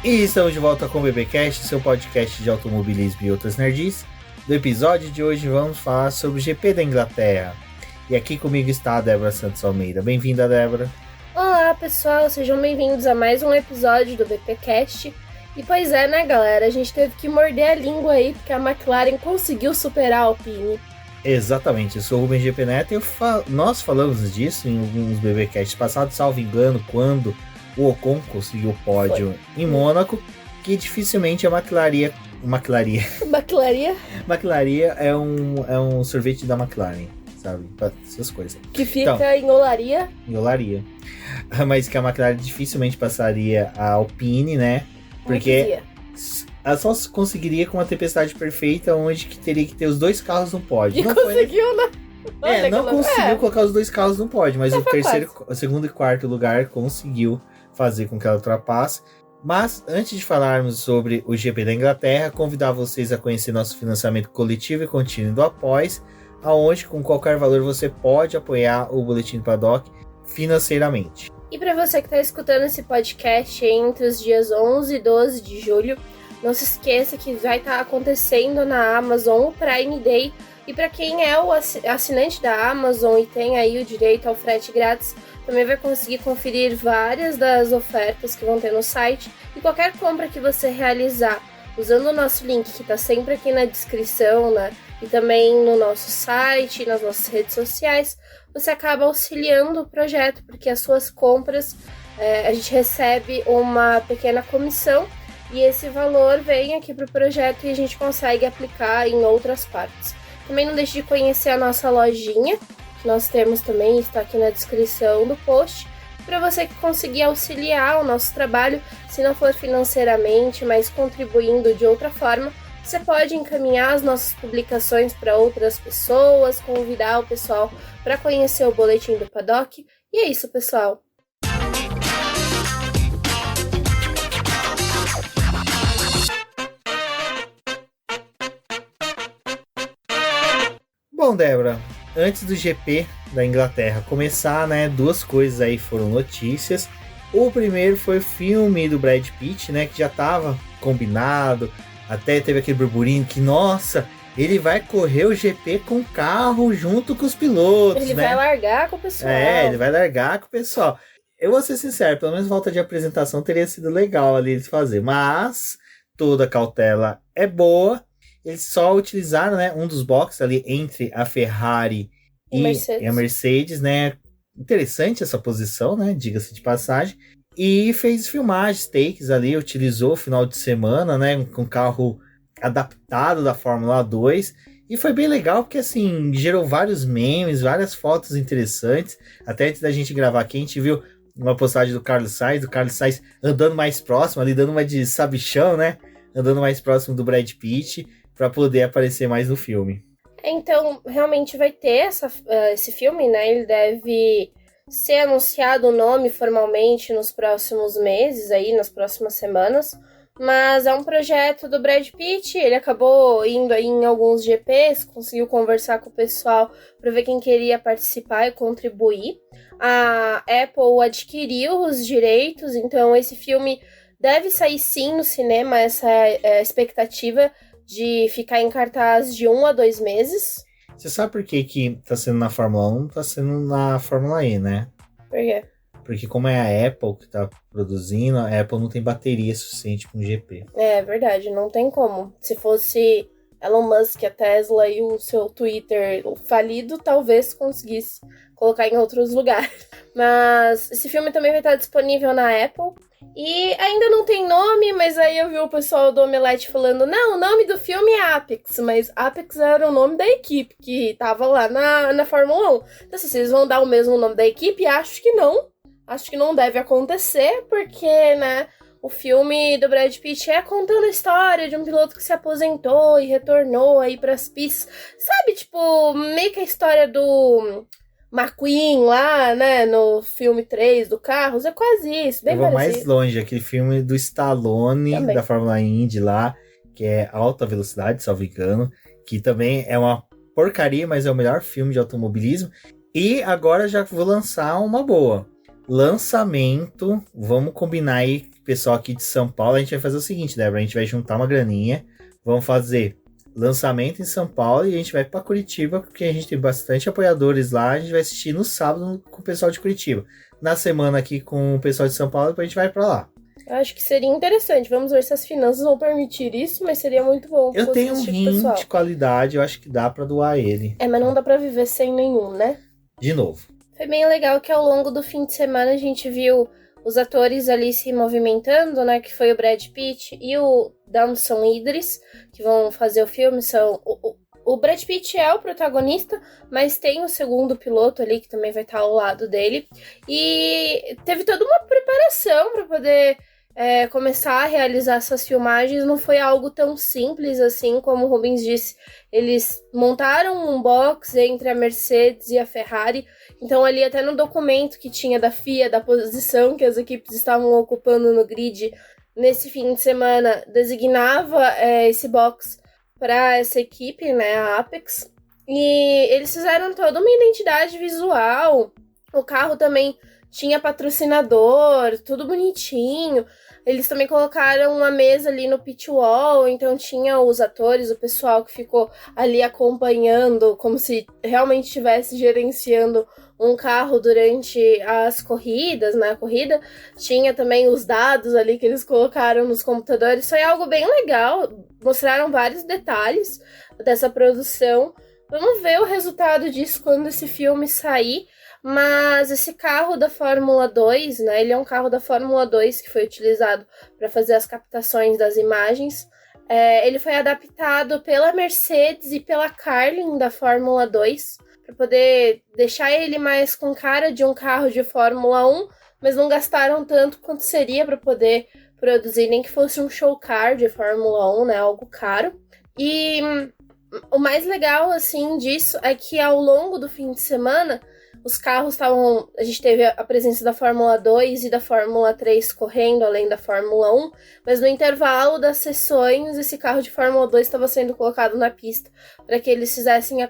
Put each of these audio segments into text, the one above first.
E estamos de volta com o BBcast, seu podcast de automobilismo e outras nerds. No episódio de hoje vamos falar sobre o GP da Inglaterra. E aqui comigo está a Débora Santos Almeida. Bem-vinda, Débora. Olá, pessoal. Sejam bem-vindos a mais um episódio do BBcast. E pois é, né, galera? A gente teve que morder a língua aí, porque a McLaren conseguiu superar a Alpine. Exatamente, eu sou o Rubens GP Neto e nós falamos disso em alguns BBcasts passados, salvo engano, quando o Ocon conseguiu o pódio em Mônaco, que dificilmente a McLaren é um sorvete da McLaren, sabe? Essas coisas. Que fica em Olaria. Em Olaria. Mas que a McLaren dificilmente passaria a Alpine, né? Porque ela só conseguiria com uma tempestade perfeita, onde que teria que ter os dois carros no pódio. E não conseguiu, né? Não conseguiu colocar os dois carros no pódio, mas o segundo e quarto lugar conseguiu fazer com que ela ultrapasse. Mas antes de falarmos sobre o GP da Inglaterra, convidar vocês a conhecer nosso financiamento coletivo e contínuo do Apoies, aonde com qualquer valor você pode apoiar o Boletim do Paddock financeiramente. E para você que está escutando esse podcast entre os dias 11 e 12 de julho, não se esqueça que vai estar acontecendo na Amazon o Prime Day. E para quem é o assinante da Amazon e tem aí o direito ao frete grátis, também vai conseguir conferir várias das ofertas que vão ter no site. E qualquer compra que você realizar usando o nosso link, que está sempre aqui na descrição, né? E também no nosso site, nas nossas redes sociais, você acaba auxiliando o projeto, porque as suas compras, a gente recebe uma pequena comissão e esse valor vem aqui para o projeto e a gente consegue aplicar em outras partes. Também não deixe de conhecer a nossa lojinha, que nós temos também, está aqui na descrição do post, para você conseguir auxiliar o nosso trabalho, se não for financeiramente, mas contribuindo de outra forma. Você pode encaminhar as nossas publicações para outras pessoas, convidar o pessoal para conhecer o Boletim do Paddock. E é isso, pessoal. Bom, Débora, antes do GP da Inglaterra começar, né, duas coisas aí foram notícias. O primeiro foi o filme do Brad Pitt, né, que já estava combinado. Até teve aquele burburinho que, nossa, ele vai correr o GP com o carro junto com os pilotos, Ele né? vai largar com o pessoal. Ele vai largar com o pessoal. Eu vou ser sincero, pelo menos volta de apresentação teria sido legal ali eles fazer. Mas toda cautela é boa. Eles só utilizaram, né, um dos boxes ali entre a Ferrari e a Mercedes, né? Interessante essa posição, né? Diga-se de passagem. E fez filmagens, takes ali, utilizou o final de semana, né, com carro adaptado da Fórmula 2. E foi bem legal porque, assim, gerou vários memes, várias fotos interessantes. Até antes da gente gravar aqui, a gente viu uma postagem do Carlos Sainz andando mais próximo, ali dando uma de sabichão, né, andando mais próximo do Brad Pitt, para poder aparecer mais no filme. Então, realmente vai ter esse filme, né, ele deve ser anunciado o nome formalmente nos próximos meses, aí, nas próximas semanas, mas é um projeto do Brad Pitt. Ele acabou indo aí em alguns GPs, conseguiu conversar com o pessoal para ver quem queria participar e contribuir. A Apple adquiriu os direitos, então esse filme deve sair sim no cinema, essa é a expectativa de ficar em cartaz de 1 a 2 meses. Você sabe por que tá sendo na Fórmula 1, tá sendo na Fórmula E, né? Por quê? Porque como é a Apple que tá produzindo, a Apple não tem bateria suficiente para um GP. É verdade, não tem como. Se fosse Elon Musk, a Tesla e o seu Twitter falido, talvez conseguisse colocar em outros lugares. Mas esse filme também vai estar disponível na Apple. E ainda não tem nome, mas aí eu vi o pessoal do Omelete falando, não, o nome do filme é Apex, mas Apex era o nome da equipe que tava lá na Fórmula 1. Então, assim, se eles vão dar o mesmo nome da equipe, acho que não deve acontecer, porque, né, o filme do Brad Pitt é contando a história de um piloto que se aposentou e retornou aí pras pistas. Sabe, tipo, meio que a história do McQueen lá, né, no filme 3 do Carros, é quase isso, bem parecido. Eu vou mais longe, aquele filme do Stallone, também, da Fórmula Indy lá, que é Alta Velocidade, salvo engano, que também é uma porcaria, mas é o melhor filme de automobilismo. E agora já vou lançar uma boa. lançamento, vamos combinar aí, pessoal aqui de São Paulo, a gente vai fazer o seguinte, Débora, a gente vai juntar uma graninha, vamos fazer lançamento em São Paulo e a gente vai para Curitiba, porque a gente tem bastante apoiadores lá, a gente vai assistir no sábado com o pessoal de Curitiba. Na semana aqui com o pessoal de São Paulo, depois a gente vai para lá. Eu acho que seria interessante. Vamos ver se as finanças vão permitir isso, mas seria muito bom. Eu tenho um rim de qualidade, eu acho que dá para doar ele. Mas não dá para viver sem nenhum, né? De novo. Foi bem legal que ao longo do fim de semana a gente viu os atores ali se movimentando, né? Que foi o Brad Pitt e o Damson Idris, que vão fazer o filme. O Brad Pitt é o protagonista, mas tem o segundo piloto ali, que também vai estar ao lado dele. E teve toda uma preparação para poder começar a realizar essas filmagens. Não foi algo tão simples assim, como o Rubens disse. Eles montaram um box entre a Mercedes e a Ferrari. Então ali até no documento que tinha da FIA, da posição que as equipes estavam ocupando no grid nesse fim de semana, designava esse box para essa equipe, né, a Apex. E eles fizeram toda uma identidade visual. O carro também tinha patrocinador, tudo bonitinho. Eles também colocaram uma mesa ali no pit wall, então tinha os atores, o pessoal que ficou ali acompanhando, como se realmente estivesse gerenciando um carro durante as corridas, na corrida. Tinha também os dados ali que eles colocaram nos computadores. Foi algo bem legal, mostraram vários detalhes dessa produção. Vamos ver o resultado disso quando esse filme sair. Mas esse carro da Fórmula 2, né, ele é um carro da Fórmula 2 que foi utilizado para fazer as captações das imagens. Ele foi adaptado pela Mercedes e pela Carlin da Fórmula 2, para poder deixar ele mais com cara de um carro de Fórmula 1, mas não gastaram tanto quanto seria para poder produzir, nem que fosse um show car de Fórmula 1, né, algo caro. E o mais legal, assim, disso é que ao longo do fim de semana, os carros estavam... A gente teve a presença da Fórmula 2 e da Fórmula 3 correndo, além da Fórmula 1. Mas no intervalo das sessões, esse carro de Fórmula 2 estava sendo colocado na pista para que eles fizessem a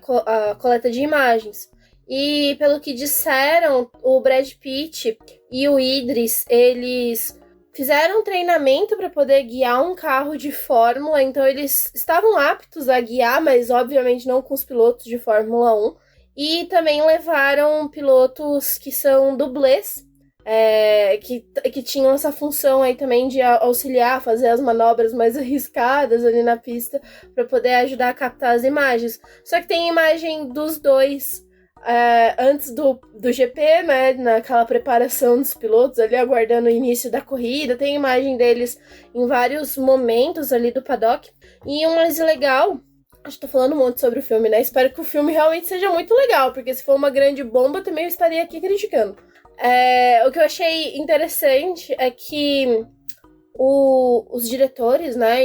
coleta de imagens. E pelo que disseram, o Brad Pitt e o Idris, eles fizeram um treinamento para poder guiar um carro de Fórmula. Então eles estavam aptos a guiar, mas obviamente não com os pilotos de Fórmula 1. E também levaram pilotos que são dublês, que tinham essa função aí também de auxiliar, fazer as manobras mais arriscadas ali na pista para poder ajudar a captar as imagens. Só que tem imagem dos dois antes do GP, né, naquela preparação dos pilotos ali, aguardando o início da corrida. Tem imagem deles em vários momentos ali do paddock. E o mais legal... Acho que tô falando um monte sobre o filme, né? Espero que o filme realmente seja muito legal, porque se for uma grande bomba, também eu estaria aqui criticando. O que eu achei interessante é que os diretores, né?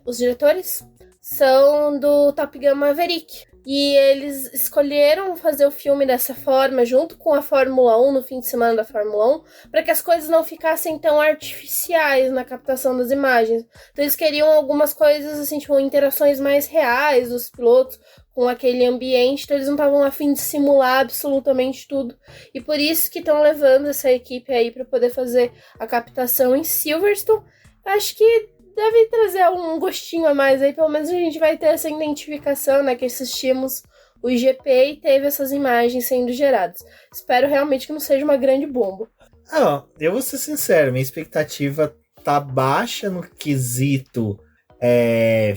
Os diretores são do Top Gun Maverick. E eles escolheram fazer o filme dessa forma, junto com a Fórmula 1, no fim de semana da Fórmula 1, para que as coisas não ficassem tão artificiais na captação das imagens. Então eles queriam algumas coisas, assim, tipo, interações mais reais dos pilotos com aquele ambiente, então eles não estavam a fim de simular absolutamente tudo. E por isso que estão levando essa equipe aí para poder fazer a captação em Silverstone. Acho que deve trazer um gostinho a mais aí, pelo menos a gente vai ter essa identificação, né, que assistimos o GP e teve essas imagens sendo geradas. Espero realmente que não seja uma grande bomba. Eu vou ser sincero, minha expectativa tá baixa no quesito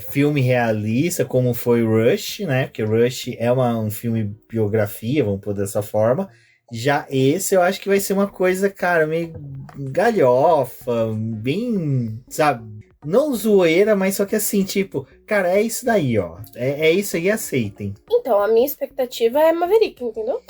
filme realista, como foi Rush, né, porque Rush é um filme biografia, vamos pôr dessa forma. Já esse eu acho que vai ser uma coisa, cara, meio galhofa, bem, sabe, não zoeira, mas só que assim, tipo, cara, é isso daí, ó. É isso aí, aceitem. Então, a minha expectativa é Maverick, entendeu?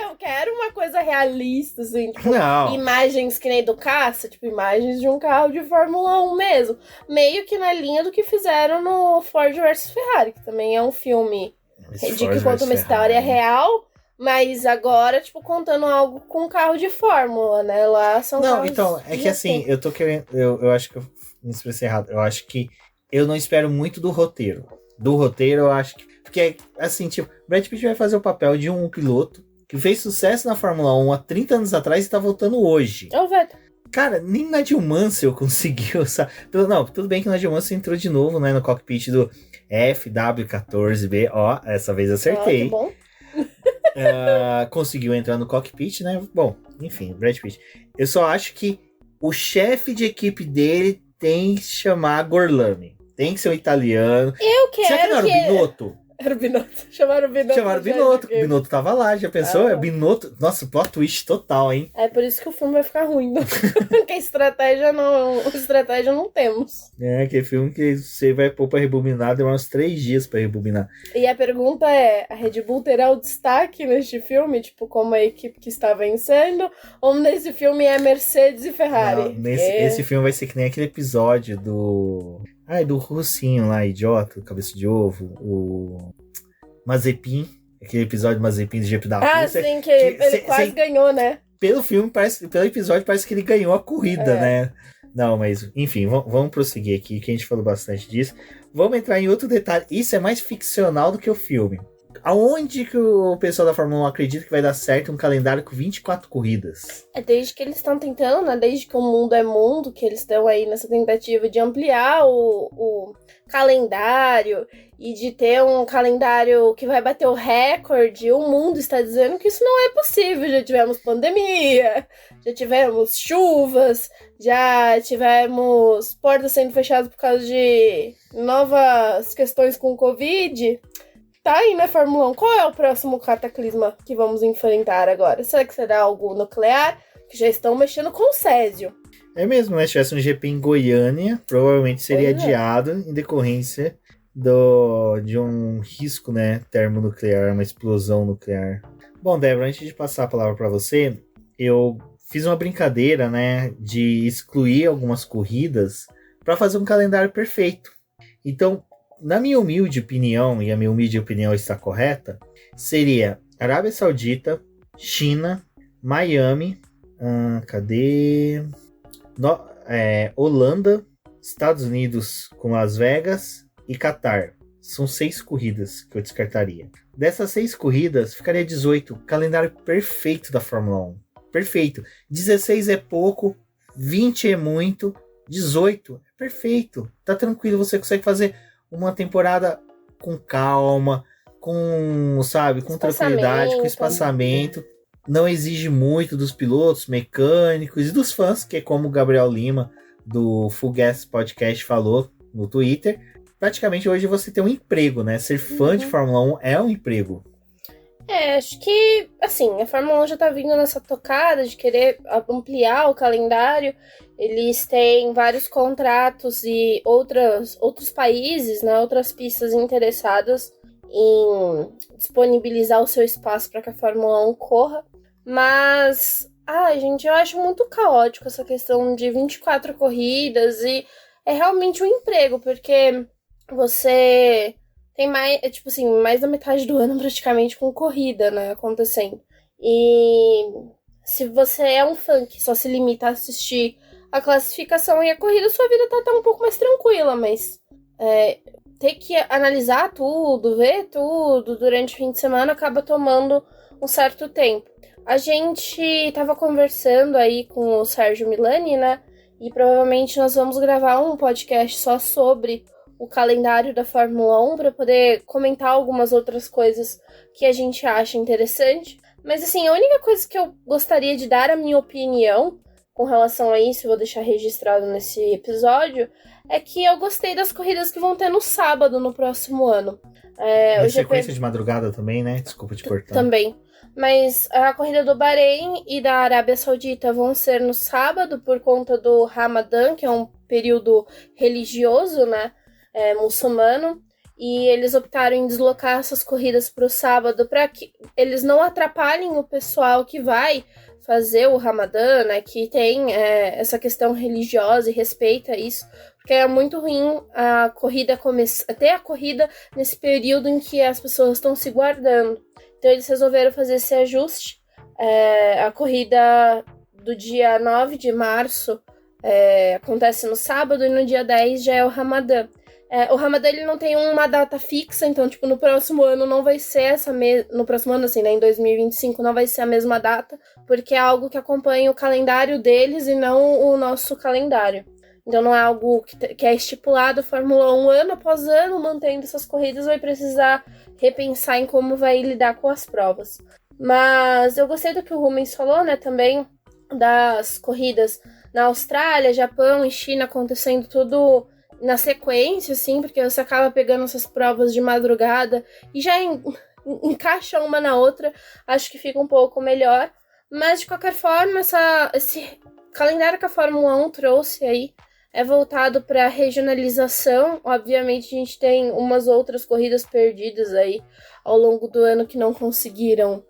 Eu quero uma coisa realista, assim, tipo, não. Imagens que nem do caça, tipo, imagens de um carro de Fórmula 1 mesmo. Meio que na linha do que fizeram no Ford vs Ferrari, que também é um filme de que conta uma história real. Mas agora, tipo, contando algo com um carro de Fórmula, né? Lá são não, carros então, é que assim, eu tô querendo... Eu acho que eu me expressei errado. Eu acho que eu não espero muito do roteiro. Do roteiro, eu acho que... Porque, assim, tipo, Brad Pitt vai fazer o papel de um piloto que fez sucesso na Fórmula 1 há 30 anos atrás e tá voltando hoje. É o Vettel. Cara, nem Nigel Mansell conseguiu, sabe? Não, tudo bem que o Nigel Mansell entrou de novo, né, no cockpit do FW14B. Ó, essa vez acertei. Que bom. Conseguiu entrar no cockpit, né? Bom, enfim, Brad Pitt. Eu só acho que o chefe de equipe dele tem que se chamar Gorlami. Tem que ser um italiano. Eu quero. Será que não era o Binotto? Era o Binotto. Chamaram o Binotto. Chamaram o Binotto. O Binotto tava lá, já pensou? Binotto. Nossa, plot twist total, hein? É por isso que o filme vai ficar ruim. Porque estratégia não temos. É, aquele filme que você vai pôr pra rebobinar, demora uns 3 dias pra rebobinar. E a pergunta é, a Red Bull terá o destaque neste filme? Tipo, como a equipe que está vencendo? Ou nesse filme é Mercedes e Ferrari? Não, esse filme vai ser que nem aquele episódio do... do russinho lá, idiota, cabeça de ovo, o Mazepin, aquele episódio Mazepin do GP da Rússia. Sim, que ele quase ganhou, né? Pelo episódio, parece que ele ganhou a corrida, né? Não, mas, enfim, vamos prosseguir aqui, que a gente falou bastante disso. Vamos entrar em outro detalhe, isso é mais ficcional do que o filme. Aonde que o pessoal da Fórmula 1 acredita que vai dar certo um calendário com 24 corridas? É desde que eles estão tentando, né? Desde que o mundo é mundo, que eles estão aí nessa tentativa de ampliar o calendário e de ter um calendário que vai bater o recorde. O mundo está dizendo que isso não é possível. Já tivemos pandemia, já tivemos chuvas, já tivemos portas sendo fechadas por causa de novas questões com o Covid. Tá aí, né, Fórmula 1? Qual é o próximo cataclisma que vamos enfrentar agora? Será que será algo nuclear? Que já estão mexendo com o Césio. É mesmo, né? Se tivesse um GP em Goiânia, provavelmente seria adiado em decorrência de um risco, né, termonuclear, uma explosão nuclear. Bom, Débora, antes de passar a palavra para você, eu fiz uma brincadeira, né, de excluir algumas corridas para fazer um calendário perfeito. Então, na minha humilde opinião, e a minha humilde opinião está correta, seria Arábia Saudita, China, Miami, Holanda, Estados Unidos com Las Vegas e Catar. São 6 corridas que eu descartaria. Dessas 6 corridas, ficaria 18. Calendário perfeito da Fórmula 1. Perfeito. 16 é pouco, 20 é muito, 18 é perfeito. Tá tranquilo, você consegue fazer uma temporada com calma, com tranquilidade, com espaçamento. Não exige muito dos pilotos, mecânicos e dos fãs, que é como o Gabriel Lima, do Full Gas Podcast, falou no Twitter. Praticamente hoje você tem um emprego, né? Ser fã de Fórmula 1 é um emprego. Acho que, assim, a Fórmula 1 já tá vindo nessa tocada de querer ampliar o calendário. Eles têm vários contratos e outros países, né, outras pistas interessadas em disponibilizar o seu espaço para que a Fórmula 1 corra. Mas, gente, eu acho muito caótico essa questão de 24 corridas e é realmente um emprego, porque você tem mais da metade do ano praticamente com corrida, né, acontecendo. E se você é um fã que só se limita a assistir a classificação e a corrida, sua vida tá um pouco mais tranquila, mas ter que analisar tudo, ver tudo durante o fim de semana acaba tomando um certo tempo. A gente tava conversando aí com o Sérgio Milani, né, e provavelmente nós vamos gravar um podcast só sobre o calendário da Fórmula 1 para poder comentar algumas outras coisas que a gente acha interessante. Mas assim, a única coisa que eu gostaria de dar a minha opinião com relação a isso, eu vou deixar registrado nesse episódio, é que eu gostei das corridas que vão ter no sábado, no próximo ano. Sequência de madrugada também, né? Desculpa te cortar. Também. Mas a corrida do Bahrein e da Arábia Saudita vão ser no sábado por conta do Ramadã, que é um período religioso, né? Muçulmano. E eles optaram em deslocar essas corridas para o sábado para que eles não atrapalhem o pessoal que vai fazer o Ramadã, né? Que tem essa questão religiosa e respeita isso. Porque é muito ruim a corrida ter a corrida nesse período em que as pessoas estão se guardando. Então eles resolveram fazer esse ajuste. A corrida do dia 9 de março acontece no sábado e no dia 10 já é o Ramadã. O Ramadã, ele não tem uma data fixa, então, tipo, no próximo ano não vai ser no próximo ano, assim, né, em 2025 não vai ser a mesma data, porque é algo que acompanha o calendário deles e não o nosso calendário. Então não é algo que é estipulado, Fórmula 1 ano após ano, mantendo essas corridas, vai precisar repensar em como vai lidar com as provas. Mas eu gostei do que o Rubens falou, né, também das corridas na Austrália, Japão e China acontecendo tudo na sequência, assim, porque você acaba pegando essas provas de madrugada e já encaixa uma na outra, acho que fica um pouco melhor. Mas, de qualquer forma, esse calendário que a Fórmula 1 trouxe aí é voltado para regionalização. Obviamente, a gente tem umas outras corridas perdidas aí ao longo do ano que não conseguiram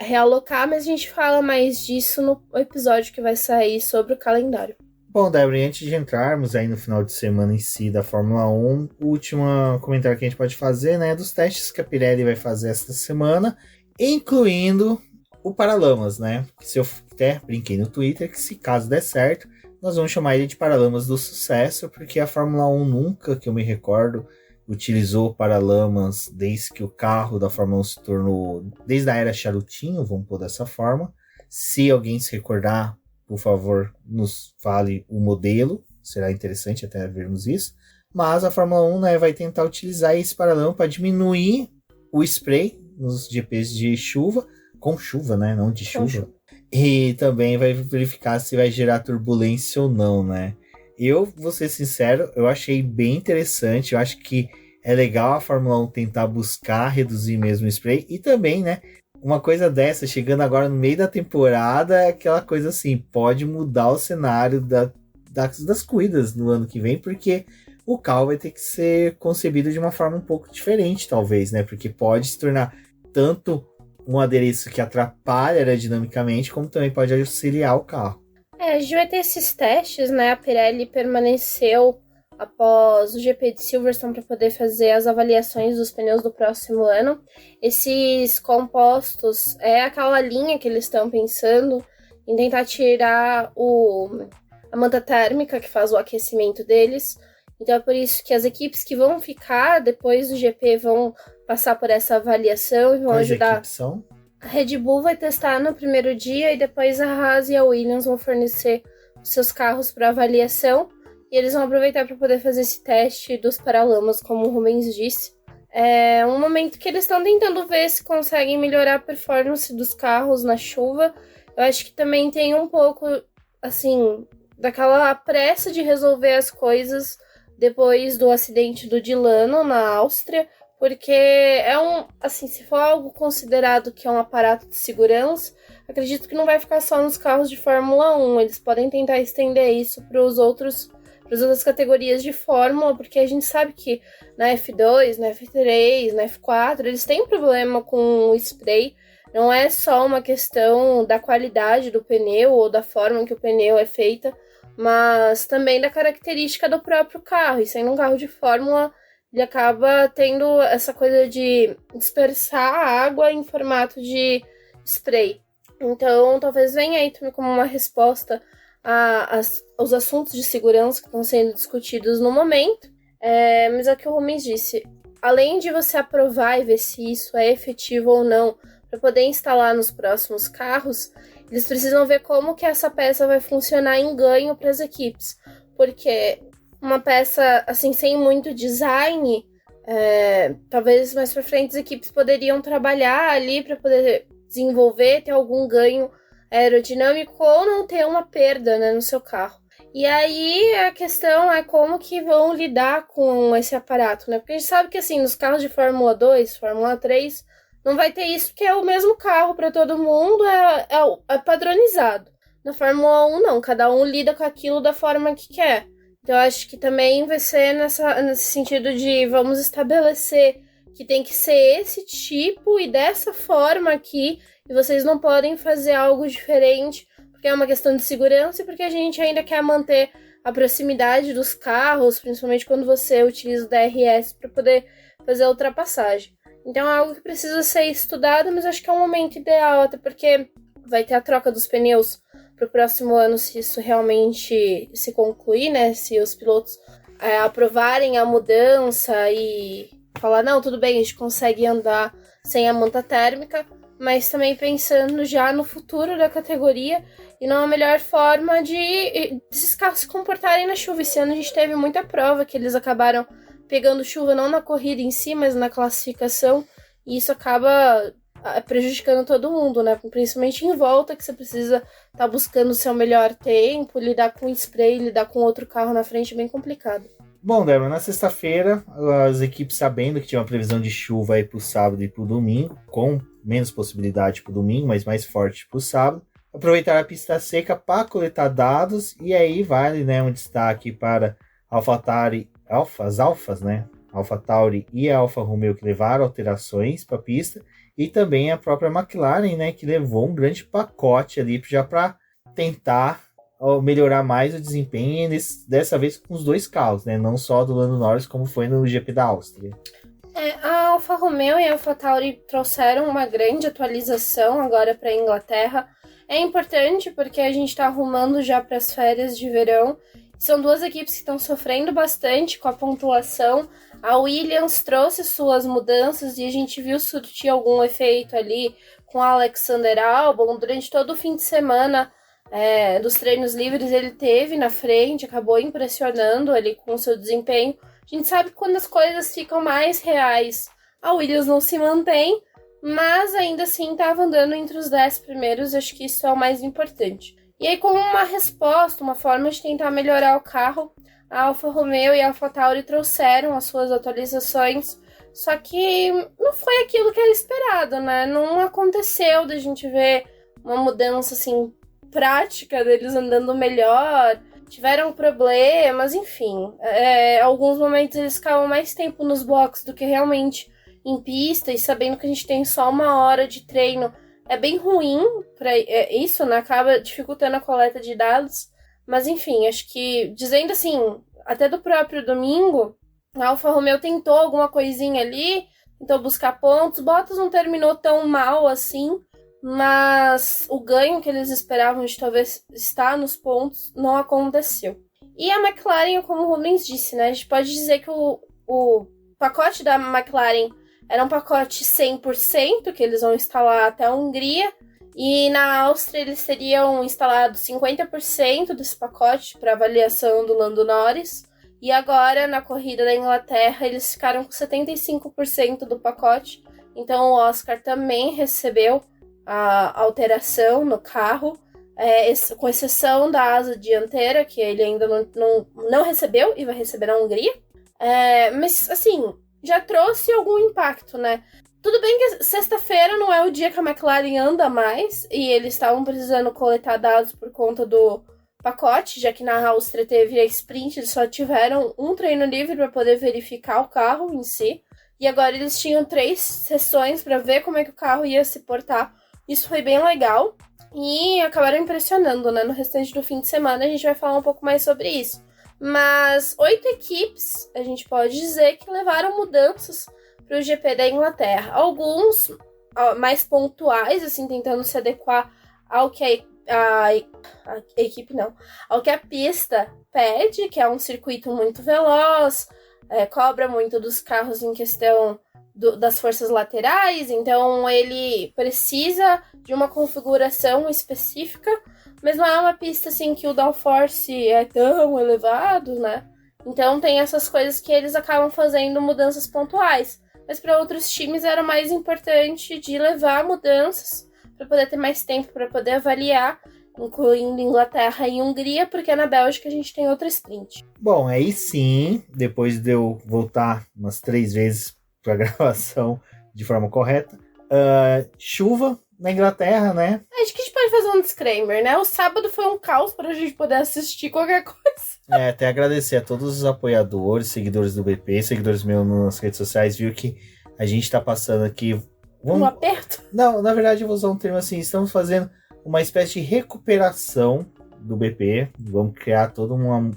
realocar, mas a gente fala mais disso no episódio que vai sair sobre o calendário. Bom, Débora, antes de entrarmos aí no final de semana em si da Fórmula 1, o último comentário que a gente pode fazer, né, dos testes que a Pirelli vai fazer esta semana, incluindo o Paralamas, né? Se eu até brinquei no Twitter que se caso der certo, nós vamos chamar ele de Paralamas do Sucesso, porque a Fórmula 1 nunca, que eu me recordo, utilizou Paralamas desde que o carro da Fórmula 1 se tornou, desde a era charutinho, vamos pôr dessa forma. Se alguém se recordar, por favor, nos fale o modelo, será interessante até vermos isso. Mas a Fórmula 1, né, vai tentar utilizar esse paralama para diminuir o spray nos GPs de chuva, com chuva, né, não de chuva. E também vai verificar se vai gerar turbulência ou não, né. Eu, vou ser sincero, eu achei bem interessante, eu acho que é legal a Fórmula 1 tentar buscar reduzir mesmo o spray, e também, né, uma coisa dessa, chegando agora no meio da temporada, é aquela coisa assim, pode mudar o cenário das corridas no ano que vem, porque o carro vai ter que ser concebido de uma forma um pouco diferente, talvez, né? Porque pode se tornar tanto um adereço que atrapalha aerodinamicamente, como também pode auxiliar o carro. A gente vai ter esses testes, né? A Pirelli permaneceu após o GP de Silverstone para poder fazer as avaliações dos pneus do próximo ano. Esses compostos é aquela linha que eles estão pensando em tentar tirar a manta térmica que faz o aquecimento deles. Então é por isso que as equipes que vão ficar depois do GP vão passar por essa avaliação e vão ajudar. Equipes são? A Red Bull vai testar no primeiro dia e depois a Haas e a Williams vão fornecer seus carros para avaliação. E eles vão aproveitar para poder fazer esse teste dos paralamas, como o Rubens disse. É um momento que eles estão tentando ver se conseguem melhorar a performance dos carros na chuva. Eu acho que também tem um pouco, assim, daquela pressa de resolver as coisas depois do acidente do Dilano na Áustria, porque assim, se for algo considerado que é um aparato de segurança, acredito que não vai ficar só nos carros de Fórmula 1. Eles podem tentar estender isso para as outras categorias de Fórmula, porque a gente sabe que na F2, na F3, na F4, eles têm problema com o spray. Não é só uma questão da qualidade do pneu ou da forma que o pneu é feita, mas também da característica do próprio carro. E sendo um carro de Fórmula, ele acaba tendo essa coisa de dispersar a água em formato de spray. Então, talvez venha aí também como uma resposta aos assuntos de segurança que estão sendo discutidos no momento. Mas é o que o Rubens disse. Além de você aprovar e ver se isso é efetivo ou não para poder instalar nos próximos carros, eles precisam ver como que essa peça vai funcionar em ganho para as equipes. Porque uma peça assim sem muito design, talvez mais para frente as equipes poderiam trabalhar ali para poder desenvolver, ter algum ganho aerodinâmico ou não ter uma perda, né, no seu carro. E aí a questão é como que vão lidar com esse aparato, né? Porque a gente sabe que assim, nos carros de Fórmula 2, Fórmula 3, não vai ter isso, porque é o mesmo carro para todo mundo, é padronizado. Na Fórmula 1 não, cada um lida com aquilo da forma que quer. Então eu acho que também vai ser nesse sentido de vamos estabelecer que tem que ser esse tipo e dessa forma aqui, e vocês não podem fazer algo diferente, porque é uma questão de segurança e porque a gente ainda quer manter a proximidade dos carros, principalmente quando você utiliza o DRS para poder fazer a ultrapassagem. Então é algo que precisa ser estudado, mas acho que é um momento ideal, até porque vai ter a troca dos pneus para o próximo ano, se isso realmente se concluir, né? Se os pilotos aprovarem a mudança e falar, não, tudo bem, a gente consegue andar sem a manta térmica, mas também pensando já no futuro da categoria e numa melhor forma de esses carros se comportarem na chuva. Esse ano a gente teve muita prova que eles acabaram pegando chuva não na corrida em si, mas na classificação, e isso acaba prejudicando todo mundo, né? Principalmente em volta, que você precisa estar buscando o seu melhor tempo, lidar com spray, lidar com outro carro na frente é bem complicado. Bom, Débora, na sexta-feira, as equipes sabendo que tinha uma previsão de chuva aí pro sábado e pro domingo, com menos possibilidade pro domingo, mas mais forte pro sábado, aproveitaram a pista seca para coletar dados, e aí vale, né, um destaque para AlphaTauri, né? AlphaTauri e a Alfa Romeo, que levaram alterações para a pista, e também a própria McLaren, né, que levou um grande pacote ali já para tentar melhorar mais o desempenho, dessa vez com os dois carros, né? Não só do Lando Norris, como foi no GP da Áustria. A Alfa Romeo e a AlphaTauri trouxeram uma grande atualização agora para a Inglaterra. É importante porque a gente está arrumando já para as férias de verão. São duas equipes que estão sofrendo bastante com a pontuação. A Williams trouxe suas mudanças e a gente viu surtir algum efeito ali com o Alexander Albon. Durante todo o fim de semana dos treinos livres ele teve na frente, acabou impressionando ali com o seu desempenho. A gente sabe que quando as coisas ficam mais reais, a Williams não se mantém, mas ainda assim estava andando entre os 10 primeiros, acho que isso é o mais importante. E aí, como uma resposta, uma forma de tentar melhorar o carro, a Alfa Romeo e a AlphaTauri trouxeram as suas atualizações, só que não foi aquilo que era esperado, né? Não aconteceu da gente ver uma mudança assim prática deles andando melhor, tiveram problemas, enfim. Alguns momentos eles ficavam mais tempo nos boxes do que realmente em pista, e sabendo que a gente tem só 1 hora de treino, é bem ruim para isso, né? Acaba dificultando a coleta de dados. Mas enfim, acho que, dizendo assim, até do próprio domingo, a Alfa Romeo tentou alguma coisinha ali, tentou buscar pontos. Bottas não terminou tão mal assim, mas o ganho que eles esperavam de talvez estar nos pontos não aconteceu. E a McLaren, como o Rubens disse, né? A gente pode dizer que o pacote da McLaren era um pacote 100% que eles vão instalar até a Hungria, e na Áustria eles teriam instalado 50% desse pacote para avaliação do Lando Norris, e agora na corrida da Inglaterra eles ficaram com 75% do pacote, então o Oscar também recebeu a alteração no carro, com exceção da asa dianteira, que ele ainda não recebeu e vai receber na Hungria. Mas assim, já trouxe algum impacto, né? Tudo bem que sexta-feira não é o dia que a McLaren anda mais, e eles estavam precisando coletar dados por conta do pacote, já que na Áustria teve a sprint, eles só tiveram um treino livre para poder verificar o carro em si, e agora eles tinham 3 sessões para ver como é que o carro ia se portar. Isso foi bem legal e acabaram impressionando, né? No restante do fim de semana a gente vai falar um pouco mais sobre isso. Mas 8 equipes, a gente pode dizer, que levaram mudanças para o GP da Inglaterra. Alguns mais pontuais, assim, tentando se adequar ao que ao que a pista pede, que é um circuito muito veloz, cobra muito dos carros em questão das forças laterais, então ele precisa de uma configuração específica, mas não é uma pista assim que o downforce é tão elevado, né? Então tem essas coisas que eles acabam fazendo mudanças pontuais. Mas para outros times era mais importante de levar mudanças para poder ter mais tempo para poder avaliar, incluindo Inglaterra e Hungria, porque na Bélgica a gente tem outra sprint. Bom, aí sim, depois de eu voltar umas 3 vezes para a gravação de forma correta, chuva na Inglaterra, né? Acho que a gente pode fazer um disclaimer, né? O sábado foi um caos para a gente poder assistir qualquer coisa. Até agradecer a todos os apoiadores, seguidores do BP, seguidores meus nas redes sociais, viu que a gente tá passando aqui... Um aperto? Não, na verdade eu vou usar um termo assim, estamos fazendo uma espécie de recuperação do BP, vamos criar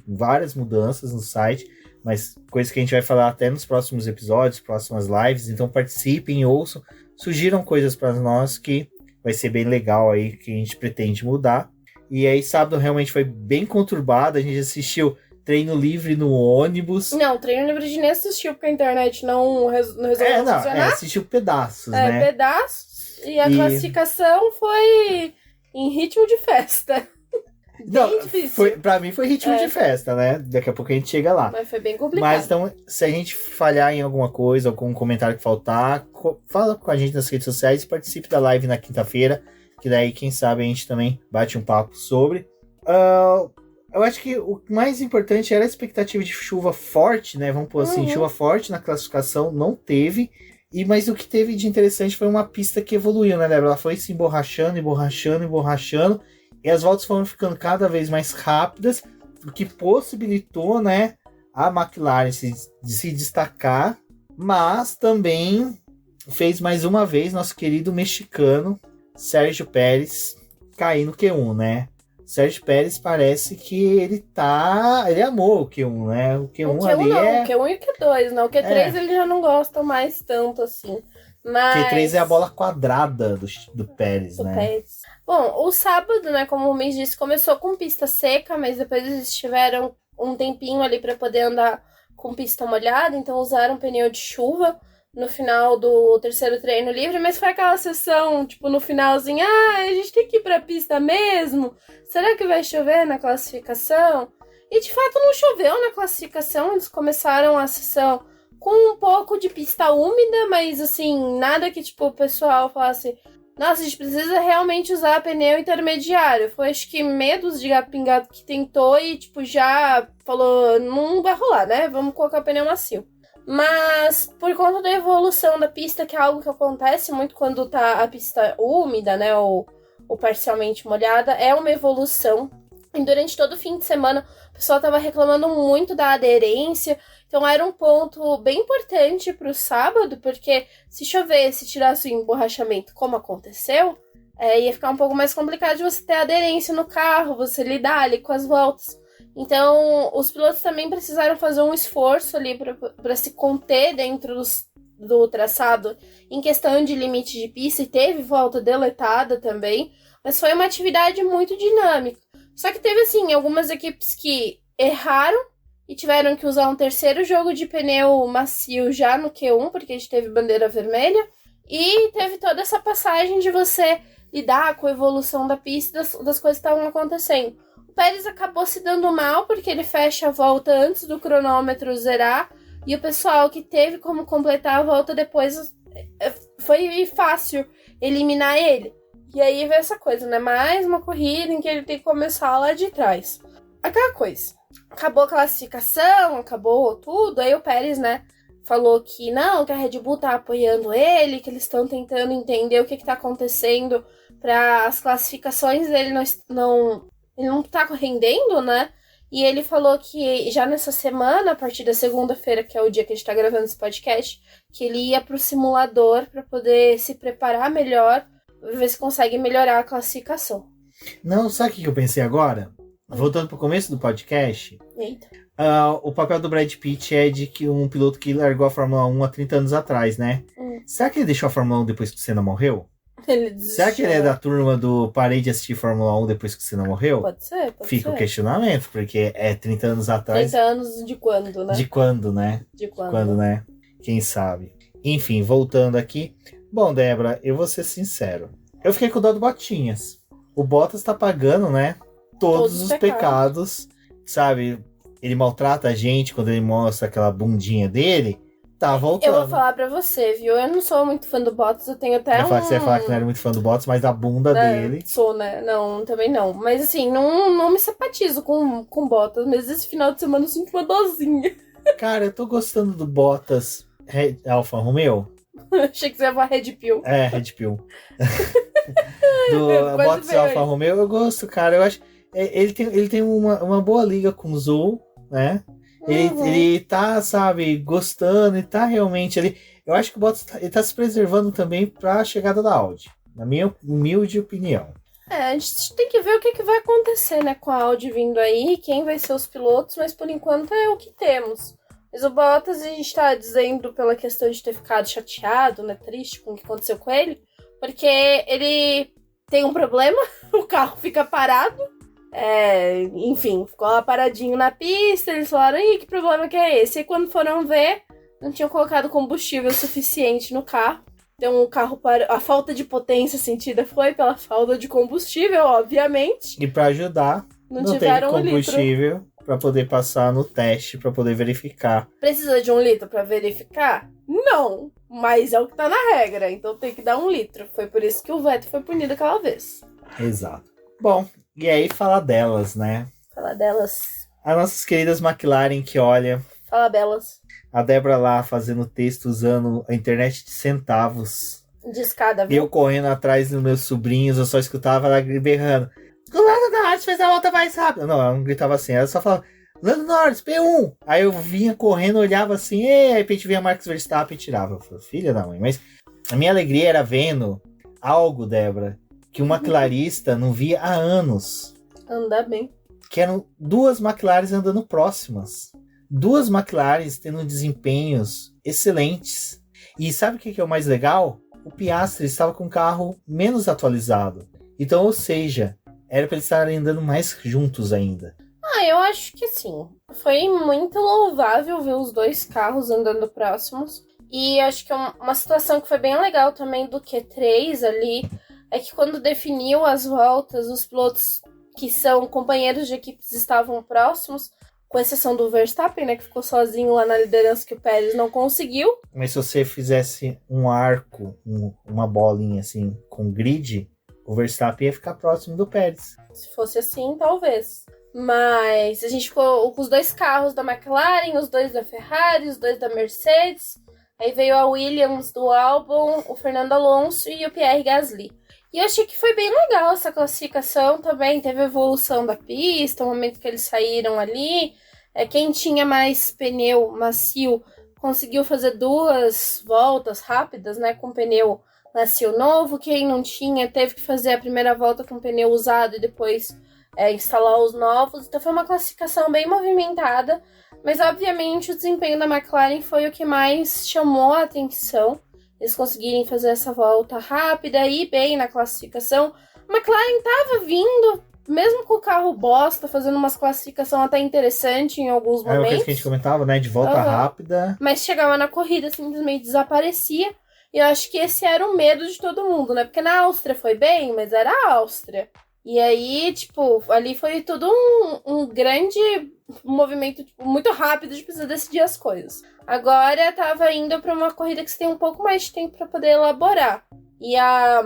várias mudanças no site, mas coisas que a gente vai falar até nos próximos episódios, próximas lives, então participem, ouçam, sugiram coisas para nós que vai ser bem legal aí, que a gente pretende mudar. E aí sábado realmente foi bem conturbado, a gente assistiu treino livre no ônibus. Não, treino livre de nem assistiu, porque a internet não resolveu funcionar. Assistiu pedaços, né? Pedaços. E a classificação foi em ritmo de festa. Não, difícil. Pra mim foi ritmo de festa, né? Daqui a pouco a gente chega lá. Mas foi bem complicado. Mas então, se a gente falhar em alguma coisa, algum comentário que faltar, fala com a gente nas redes sociais e participe da live na quinta-feira, que daí, quem sabe, a gente também bate um papo sobre. Eu acho que o mais importante era a expectativa de chuva forte, né? Vamos pôr assim, chuva forte na classificação, não teve. Mas o que teve de interessante foi uma pista que evoluiu, né, Débora? Ela foi se emborrachando. E as voltas foram ficando cada vez mais rápidas, o que possibilitou, né, a McLaren de se destacar, mas também fez mais uma vez nosso querido mexicano Sérgio Pérez cair no Q1, né? Sérgio Pérez parece que ele amou o Q1, né? O Q1 ali não, é... O Q1 e o Q2, né? O Q3 ele já não gosta mais tanto, assim. Mas... Q3 é a bola quadrada do Pérez, né? Pérez. Bom, o sábado, né, como o mês disse, começou com pista seca, mas depois eles tiveram um tempinho ali para poder andar com pista molhada, então usaram pneu de chuva no final do terceiro treino livre, mas foi aquela sessão, tipo, no finalzinho, a gente tem que ir pra pista mesmo? Será que vai chover na classificação? E de fato não choveu na classificação, eles começaram a sessão com um pouco de pista úmida, mas assim, nada que tipo o pessoal falasse, nossa, a gente precisa realmente usar pneu intermediário. Foi acho que medos de gato pingado que tentou e tipo já falou, não vai rolar, né? Vamos colocar pneu macio. Mas por conta da evolução da pista, que é algo que acontece muito quando tá a pista úmida, né, ou parcialmente molhada, é uma evolução. E durante todo o fim de semana o pessoal tava reclamando muito da aderência. Então era um ponto bem importante pro sábado, porque se chovesse, tirasse o emborrachamento como aconteceu, ia ficar um pouco mais complicado de você ter aderência no carro, você lidar ali com as voltas. Então os pilotos também precisaram fazer um esforço ali para se conter dentro do traçado em questão de limite de pista, e teve volta deletada também, mas foi uma atividade muito dinâmica. Só que teve assim algumas equipes que erraram e tiveram que usar um terceiro jogo de pneu macio já no Q1, porque a gente teve bandeira vermelha. E teve toda essa passagem de você lidar com a evolução da pista, das coisas que estavam acontecendo. O Pérez acabou se dando mal, porque ele fecha a volta antes do cronômetro zerar. E o pessoal que teve como completar a volta depois, foi fácil eliminar ele. E aí veio essa coisa, né? Mais uma corrida em que ele tem que começar lá de trás. Aquela coisa. Acabou a classificação, acabou tudo. Aí o Pérez, né, falou que não, que a Red Bull tá apoiando ele, que eles estão tentando entender o que tá acontecendo para as classificações dele ele não tá rendendo, né? E ele falou que já nessa semana, a partir da segunda-feira, que é o dia que a gente tá gravando esse podcast, que ele ia pro simulador para poder se preparar melhor, ver se consegue melhorar a classificação. Não, sabe o que eu pensei agora? Voltando pro começo do podcast, Eita. O papel do Brad Pitt é de que um piloto que largou a Fórmula 1 há 30 anos atrás, né? Será que ele deixou a Fórmula 1 depois que o Senna morreu? Será que ele é da turma do parei de assistir Fórmula 1 depois que o Senna morreu? Pode ser. Fica o questionamento, porque é 30 anos atrás. 30 anos de quando, né? De quando, né? De quando? Quando, né? Quem sabe? Enfim, voltando aqui. Bom, Débora, eu vou ser sincero. Eu fiquei com dó do Bottinhas. O Bottas tá pagando, né? Todos os pecados, sabe? Ele maltrata a gente quando ele mostra aquela bundinha dele. Tá voltando. Eu vou falar pra você, viu? Eu não sou muito fã do Bottas, eu tenho até Você ia falar que não era muito fã do Bottas, mas da bunda dele... Sou, né? Não, também não. Mas assim, não me simpatizo com Bottas, mas esse final de semana eu sinto uma dosinha. Cara, eu tô gostando do Bottas Alfa Romeo. Achei que você ia falar Red Pill. É, Red Pill. Do Bottas Alfa Romeo, eu gosto, cara. Eu acho... Ele tem uma boa liga com o Zou, né? Ele tá, sabe, gostando e tá realmente ali. Eu acho que o Bottas ele tá se preservando também pra chegada da Audi, na minha humilde opinião. A gente tem que ver o que vai acontecer, né, com a Audi vindo aí, quem vai ser os pilotos, mas por enquanto é o que temos. Mas o Bottas, a gente tá dizendo pela questão de ter ficado chateado, né, triste com o que aconteceu com ele, porque ele tem um problema, o carro fica parado. Enfim, ficou lá paradinho na pista, eles falaram, ih, que problema que é esse? E quando foram ver, não tinham colocado combustível suficiente no carro. Então o carro parou. A falta de potência sentida foi pela falta de combustível, obviamente. E pra ajudar, não teve tiveram combustível pra poder passar no teste, pra poder verificar. Precisa de 1 litro pra verificar? Não, mas é o que tá na regra, então tem que dar 1 litro. Foi por isso que o Vettel foi punido aquela vez. Exato. Bom, e aí falar delas, né? Falar delas. As nossas queridas McLaren, que olha... Fala belas. A Débora lá fazendo texto usando a internet de centavos. De escada, E viu? eu correndo atrás dos meus sobrinhos, eu só escutava ela berrando. O Lando Norris fez a volta mais rápida. Não, ela não gritava assim, ela só falava, Lando Norris, P1. Aí eu vinha correndo, olhava assim, e aí de repente vinha Max Verstappen e tirava. Eu falei, filha da mãe, mas a minha alegria era vendo algo, Débora, que uma clarista não via há anos. Andar bem. Que eram 2 McLarens andando próximas. 2 McLarens tendo desempenhos excelentes. E sabe o que é o mais legal? O Piastri estava com um carro menos atualizado. Então, ou seja, era para eles estarem andando mais juntos ainda. Eu acho que sim. Foi muito louvável ver os 2 carros andando próximos. E acho que uma situação que foi bem legal também do Q3 ali é que quando definiu as voltas, os pilotos que são companheiros de equipes estavam próximos, com exceção do Verstappen, né, que ficou sozinho lá na liderança que o Pérez não conseguiu. Mas se você fizesse um arco, uma bolinha assim, com grid, o Verstappen ia ficar próximo do Pérez. Se fosse assim, talvez. Mas a gente ficou com os 2 carros da McLaren, os 2 da Ferrari, os 2 da Mercedes. Aí veio a Williams do Albon, o Fernando Alonso e o Pierre Gasly. E eu achei que foi bem legal essa classificação também. Teve a evolução da pista, o momento que eles saíram ali. Quem tinha mais pneu macio conseguiu fazer 2 voltas rápidas, né, com pneu macio novo. Quem não tinha teve que fazer a primeira volta com pneu usado e depois instalar os novos. Então foi uma classificação bem movimentada. Mas obviamente o desempenho da McLaren foi o que mais chamou a atenção. Eles conseguirem fazer essa volta rápida e bem na classificação. A McLaren estava vindo, mesmo com o carro bosta, fazendo umas classificação até interessante em alguns momentos. Era uma coisa que a gente comentava, né? De volta rápida. Mas chegava na corrida, simplesmente desaparecia. E eu acho que esse era o medo de todo mundo, né? Porque na Áustria foi bem, mas era a Áustria. E aí, tipo, ali foi tudo um grande movimento, tipo, muito rápido de precisar decidir as coisas. Agora tava indo pra uma corrida que você tem um pouco mais de tempo pra poder elaborar. E a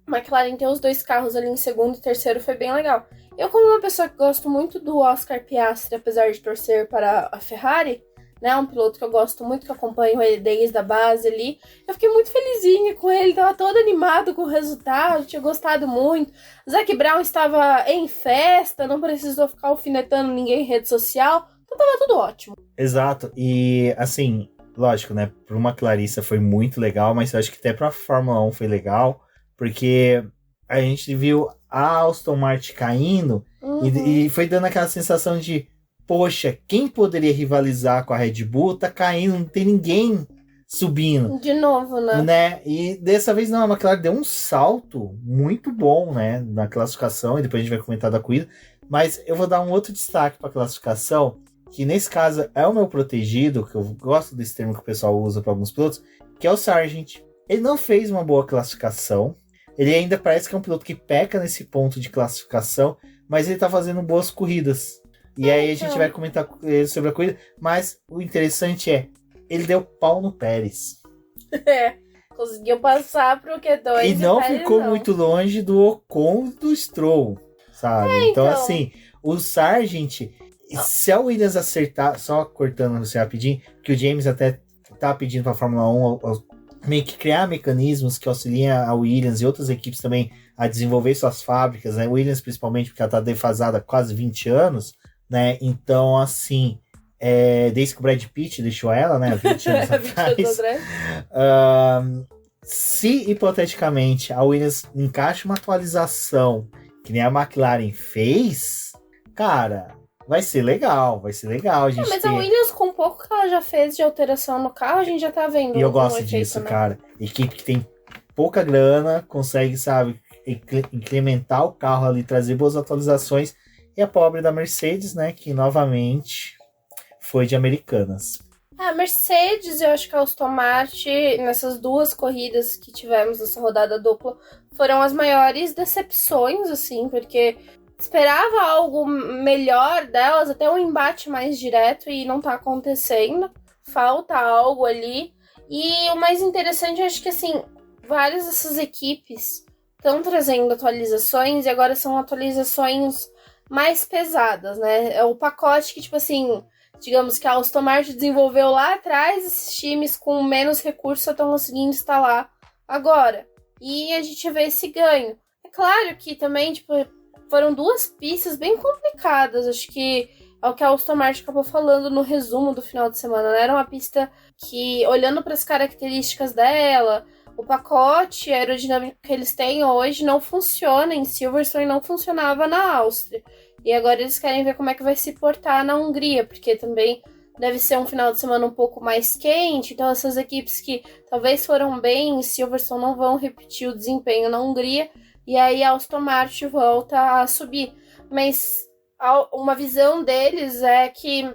McLaren ter os 2 carros ali em segundo e terceiro foi bem legal. Eu, como uma pessoa que gosto muito do Oscar Piastri, apesar de torcer para a Ferrari, né, um piloto que eu gosto muito, que acompanho ele desde a base ali, eu fiquei muito felizinha com ele, tava todo animado com o resultado, tinha gostado muito. Zac Brown estava em festa, não precisou ficar alfinetando ninguém em rede social, então tava tudo ótimo. Exato, e assim, lógico, né, para uma Clarissa foi muito legal, mas eu acho que até pra Fórmula 1 foi legal, porque a gente viu a Aston Martin caindo e foi dando aquela sensação de poxa, quem poderia rivalizar com a Red Bull tá caindo, não tem ninguém subindo. De novo, né? E dessa vez não, a McLaren deu um salto muito bom, né, na classificação, e depois a gente vai comentar da corrida, mas eu vou dar um outro destaque para a classificação, que nesse caso é o meu protegido, que eu gosto desse termo que o pessoal usa para alguns pilotos, que é o Sargent. Ele não fez uma boa classificação, ele ainda parece que é um piloto que peca nesse ponto de classificação, mas ele tá fazendo boas corridas. E aí a gente vai comentar sobre a corrida, mas o interessante é, ele deu pau no Pérez. Conseguiu passar pro Q2 e não ficou muito longe do Ocon e do Stroll, sabe? Então assim, o Sargent, se a Williams acertar, só cortando você rapidinho, que o James até tá pedindo pra Fórmula 1 meio que criar mecanismos que auxiliem a Williams e outras equipes também a desenvolver suas fábricas, né? Williams principalmente porque ela tá defasada há quase 20 anos, né? Então, assim, desde que o Brad Pitt deixou ela, né? 20 anos atrás. Se, hipoteticamente, a Williams encaixa uma atualização que nem a McLaren fez, cara, vai ser legal. A gente mas a Williams, com pouco que ela já fez de alteração no carro, a gente já tá vendo. E eu gosto disso, né? Cara. Equipe que tem pouca grana, consegue, sabe, incrementar o carro ali, trazer boas atualizações. E a pobre da Mercedes, né, que novamente foi de Americanas. A Mercedes, eu acho que a Aston Martin, nessas 2 corridas que tivemos nessa rodada dupla, foram as maiores decepções, assim, porque esperava algo melhor delas, até um embate mais direto, e não tá acontecendo. Falta algo ali. E o mais interessante, eu acho que, assim, várias dessas equipes estão trazendo atualizações, e agora são atualizações mais pesadas, né? É o pacote que, tipo assim, digamos que a Aston Martin desenvolveu lá atrás, esses times com menos recursos estão conseguindo instalar agora. E a gente vê esse ganho. É claro que também, tipo, foram 2 pistas bem complicadas. Acho que é o que a Aston Martin acabou falando no resumo do final de semana, né? Era uma pista que, olhando para as características dela, o pacote aerodinâmico que eles têm hoje não funciona em Silverstone, não funcionava na Áustria. E agora eles querem ver como é que vai se portar na Hungria, porque também deve ser um final de semana um pouco mais quente, então essas equipes que talvez foram bem em Silverstone não vão repetir o desempenho na Hungria, e aí a Aston Martin volta a subir. Mas uma visão deles é que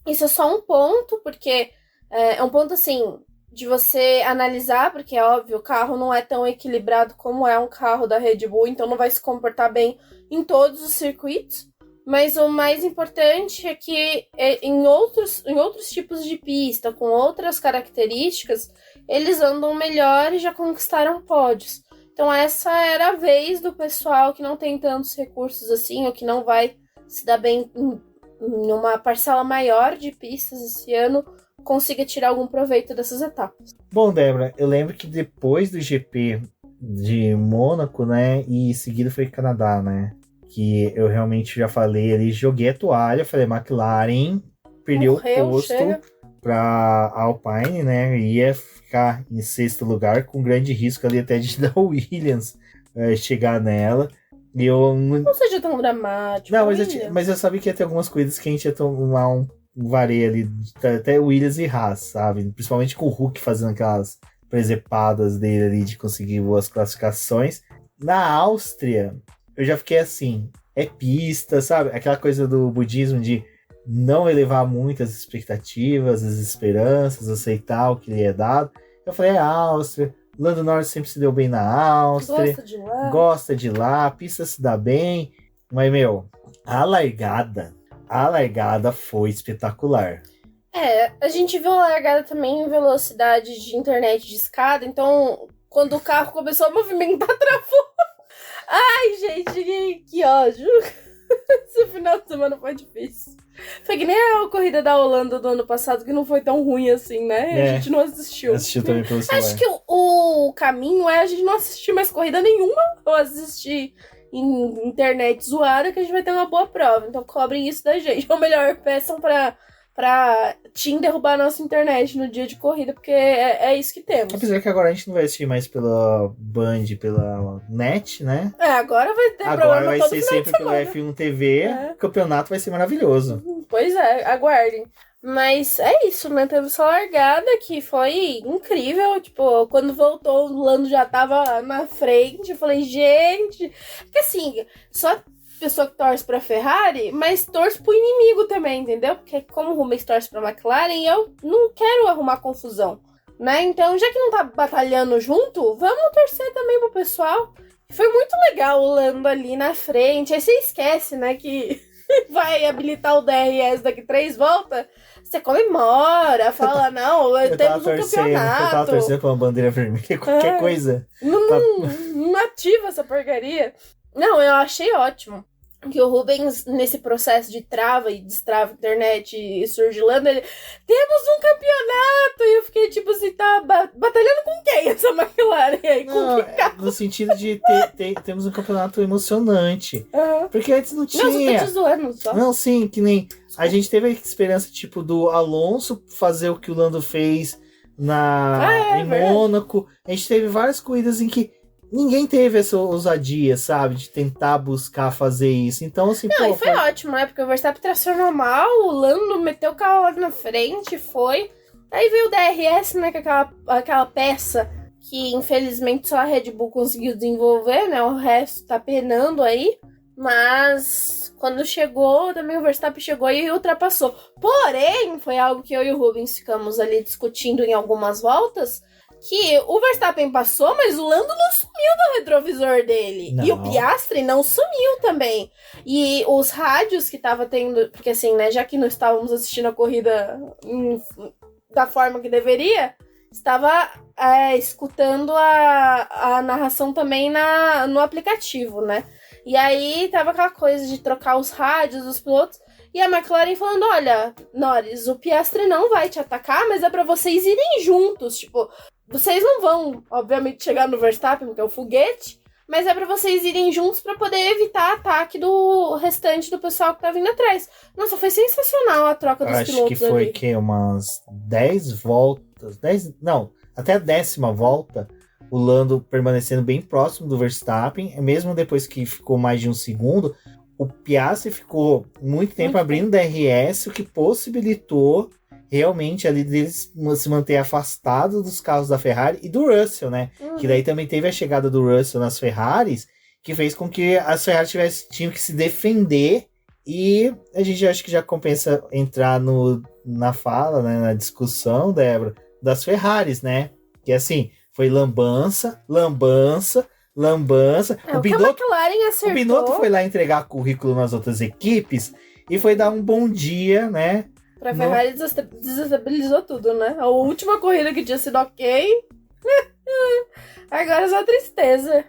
isso é só um ponto, porque é um ponto assim de você analisar, porque é óbvio, o carro não é tão equilibrado como é um carro da Red Bull, então não vai se comportar bem em todos os circuitos. Mas o mais importante é que em outros tipos de pista, com outras características, eles andam melhor e já conquistaram pódios. Então essa era a vez do pessoal que não tem tantos recursos assim, ou que não vai se dar bem em uma parcela maior de pistas esse ano, consiga tirar algum proveito dessas etapas. Bom, Débora, eu lembro que depois do GP de Mônaco, né, e seguido foi Canadá, né, que eu realmente já falei ali, joguei a toalha, falei, McLaren perdeu o posto para Alpine, né, ia ficar em 6º lugar, com grande risco ali até de dar o Williams chegar nela. E eu não seja tão dramático. Não, mas eu sabia que ia ter algumas coisas que a gente ia tomar um vareio ali, até Williams e Haas, sabe? Principalmente com o Hulk fazendo aquelas presepadas dele ali de conseguir boas classificações. Na Áustria, eu já fiquei assim, é pista, sabe? Aquela coisa do budismo de não elevar muito as expectativas, as esperanças, aceitar o que lhe é dado. Eu falei, é Áustria, Lando Norris sempre se deu bem na Áustria, gosta de lá, a pista se dá bem, mas, meu, a largada foi espetacular. A gente viu a largada também em velocidade de internet de escada, então quando o carro começou a movimentar, travou. Ai, gente, que ódio. Esse final de semana foi difícil. Foi que nem a corrida da Holanda do ano passado, que não foi tão ruim assim, né? A gente não assistiu. Assistiu também pelo celular. Acho que o caminho é a gente não assistir mais corrida nenhuma, ou assistir em internet zoada, que a gente vai ter uma boa prova. Então cobrem isso da gente. Ou melhor, peçam pra Tim derrubar a nossa internet no dia de corrida, porque é isso que temos. Apesar que agora a gente não vai assistir mais pela Band, pela net, né? Agora vai ter agora problema vai todo ser final sempre de pelo semana. F1 TV. O campeonato vai ser maravilhoso. Pois é, aguardem. Mas é isso, né? Teve essa largada que foi incrível. Tipo, quando voltou, o Lando já tava na frente. Eu falei, gente... Porque assim, só pessoa que torce pra Ferrari, mas torce pro inimigo também, entendeu? Porque como o Rubens torce pra McLaren, eu não quero arrumar confusão, né? Então, já que não tá batalhando junto, vamos torcer também pro pessoal. Foi muito legal o Lando ali na frente. Aí você esquece, né, que vai habilitar o DRS daqui 3 voltas. Você comemora, fala, não, temos um campeonato. Eu tava torcendo com uma bandeira vermelha, qualquer coisa. Não ativa essa porcaria. Não, eu achei ótimo que o Rubens, nesse processo de trava e destrava internet e surgilando, ele, temos um campeonato! E eu fiquei tipo assim, tá batalhando com quem essa McLaren aí? No sentido de temos um campeonato emocionante. Porque antes não tinha. Não, você tá te zoando só. Não, sim, que nem... A gente teve a esperança, tipo, do Alonso fazer o que o Lando fez em Mônaco. A gente teve várias corridas em que ninguém teve essa ousadia, sabe? De tentar buscar fazer isso. Então, assim, não, e foi ótimo, né? Porque o Verstappen tracionou mal, o Lando meteu o carro lá na frente, foi. Aí veio o DRS, né? Que é aquela peça que, infelizmente, só a Red Bull conseguiu desenvolver, né? O resto tá penando aí. Mas Quando chegou, também o Verstappen chegou e ultrapassou. Porém, foi algo que eu e o Rubens ficamos ali discutindo em algumas voltas, que o Verstappen passou, mas o Lando não sumiu do retrovisor dele. Não. E o Piastri não sumiu também. E os rádios que tava tendo... Porque assim, né, já que não estávamos assistindo a corrida da forma que deveria, estava escutando a narração também no aplicativo, né? E aí tava aquela coisa de trocar os rádios dos pilotos. E a McLaren falando, olha, Norris, o Piastri não vai te atacar, mas é pra vocês irem juntos. Tipo, vocês não vão, obviamente, chegar no Verstappen, porque é o foguete, mas é pra vocês irem juntos pra poder evitar ataque do restante do pessoal que tá vindo atrás. Nossa, foi sensacional a troca dos pilotos ali. Acho que foi que umas 10 voltas, até a 10ª volta, o Lando permanecendo bem próximo do Verstappen, mesmo depois que ficou mais de um segundo, o Piastri ficou muito tempo abrindo DRS, o que possibilitou realmente ali deles se manter afastado dos carros da Ferrari e do Russell, né? Que daí também teve a chegada do Russell nas Ferraris, que fez com que as Ferraris tinham que se defender, e a gente acho que já compensa entrar na fala, né, na discussão, Débora, das Ferraris, né? Que assim, foi lambança. O Binotto foi lá entregar currículo nas outras equipes e foi dar um bom dia, né? Pra Ferrari desestabilizou tudo, né? A última corrida que tinha sido ok. Agora é só tristeza.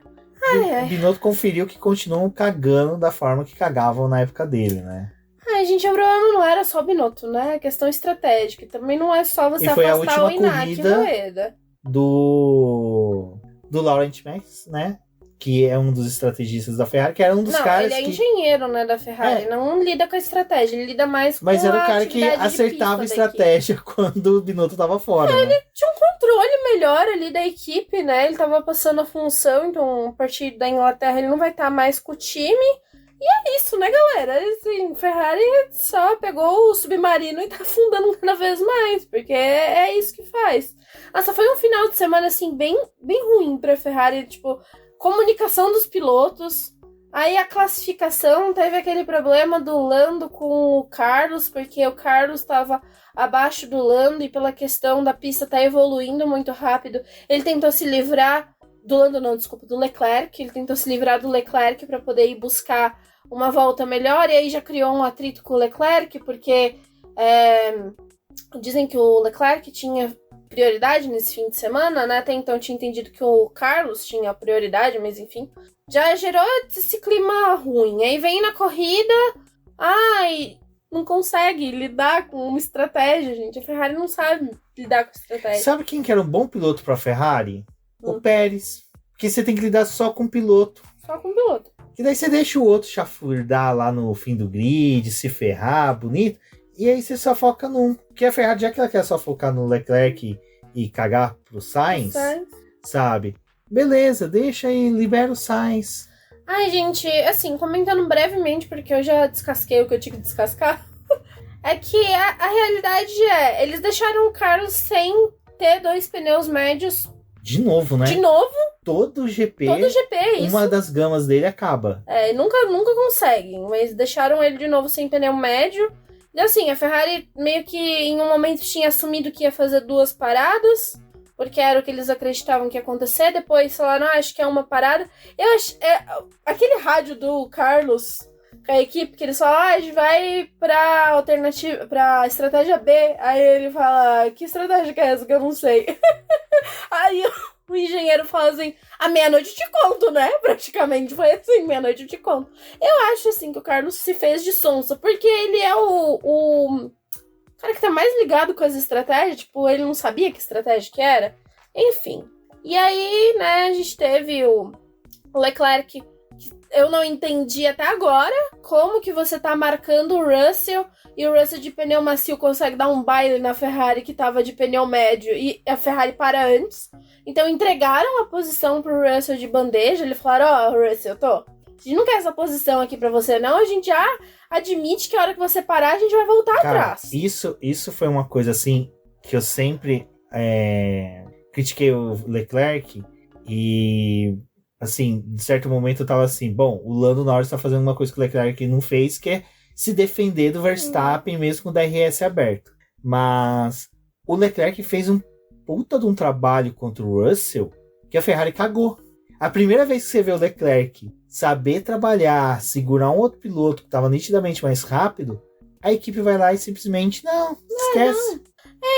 O Binotto conferiu que continuam cagando da forma que cagavam na época dele, né? Ai, gente, o problema não era só o Binotto, né? É questão estratégica. Também não é só você afastar o Iñaki Rueda. Do Laurent Max, né? Que é um dos estrategistas da Ferrari, que era um dos caras ele é engenheiro, né, da Ferrari. Não lida com a estratégia, ele lida mais com a atividade. Mas era o cara que acertava a estratégia quando o Binotto tava fora, né? Ele tinha um controle melhor ali da equipe, né? Ele tava passando a função, então a partir da Inglaterra ele não vai estar mais com o time. E é isso, né, galera? Assim, Ferrari só pegou o submarino e tá afundando cada vez mais, porque é isso que faz. Nossa, foi um final de semana, assim, bem, bem ruim pra Ferrari, tipo, comunicação dos pilotos. Aí a classificação teve aquele problema do Lando com o Carlos, porque o Carlos estava abaixo do Lando e pela questão da pista tá evoluindo muito rápido, ele tentou se livrar do Lando, não, desculpa, do Leclerc. Ele tentou se livrar do Leclerc para poder ir buscar uma volta melhor, e aí já criou um atrito com o Leclerc, porque dizem que o Leclerc tinha prioridade nesse fim de semana, né? Até então eu tinha entendido que o Carlos tinha prioridade, mas enfim. Já gerou esse clima ruim. Aí vem na corrida, não consegue lidar com uma estratégia, gente. A Ferrari não sabe lidar com estratégia. Sabe quem que era um bom piloto pra Ferrari? O Pérez. Porque você tem que lidar só com o piloto. Só com o piloto. E daí você deixa o outro chafurdar lá no fim do grid, se ferrar, bonito. E aí você só foca num. Porque a Ferrari, já que ela quer só focar no Leclerc e cagar pro Sainz, sabe? Beleza, deixa aí, libera o Sainz. Ai, gente, assim, comentando brevemente, porque eu já descasquei o que eu tinha que descascar, é que a realidade eles deixaram o Carlos sem ter 2 pneus médios. De novo, né? De novo. Todo GP, isso. Uma das gamas dele acaba. Nunca conseguem, mas deixaram ele de novo sem pneu médio. E assim, a Ferrari meio que em um momento tinha assumido que ia fazer 2 paradas, porque era o que eles acreditavam que ia acontecer. Depois falaram, acho que é uma parada. Eu acho, aquele rádio do Carlos com a equipe, que eles falam, a gente vai pra alternativa, pra estratégia B. Aí ele fala, que estratégia que é essa que eu não sei? Aí o engenheiro fala assim, a meia-noite te conto, né? Praticamente foi assim, meia-noite te conto. Eu acho assim que o Carlos se fez de sonsa, porque ele é o cara que tá mais ligado com as estratégias, tipo, ele não sabia que estratégia que era. Enfim. E aí, né, a gente teve o Leclerc, que eu não entendi até agora como que você tá marcando o Russell, e o Russell de pneu macio consegue dar um baile na Ferrari que tava de pneu médio, e a Ferrari para antes. Então entregaram a posição pro Russell de bandeja, ele falaram, Russell, a gente não quer essa posição aqui pra você não, a gente já admite que a hora que você parar, a gente vai voltar atrás. Isso foi uma coisa assim, que eu sempre critiquei o Leclerc, e assim, de certo momento eu tava assim, bom, o Lando Norris tá fazendo uma coisa que o Leclerc não fez, que é se defender do Verstappen mesmo com o DRS aberto. Mas o Leclerc fez um puta de um trabalho contra o Russell que a Ferrari cagou. A primeira vez que você vê o Leclerc saber trabalhar, segurar um outro piloto que estava nitidamente mais rápido, a equipe vai lá e simplesmente, não, esquece.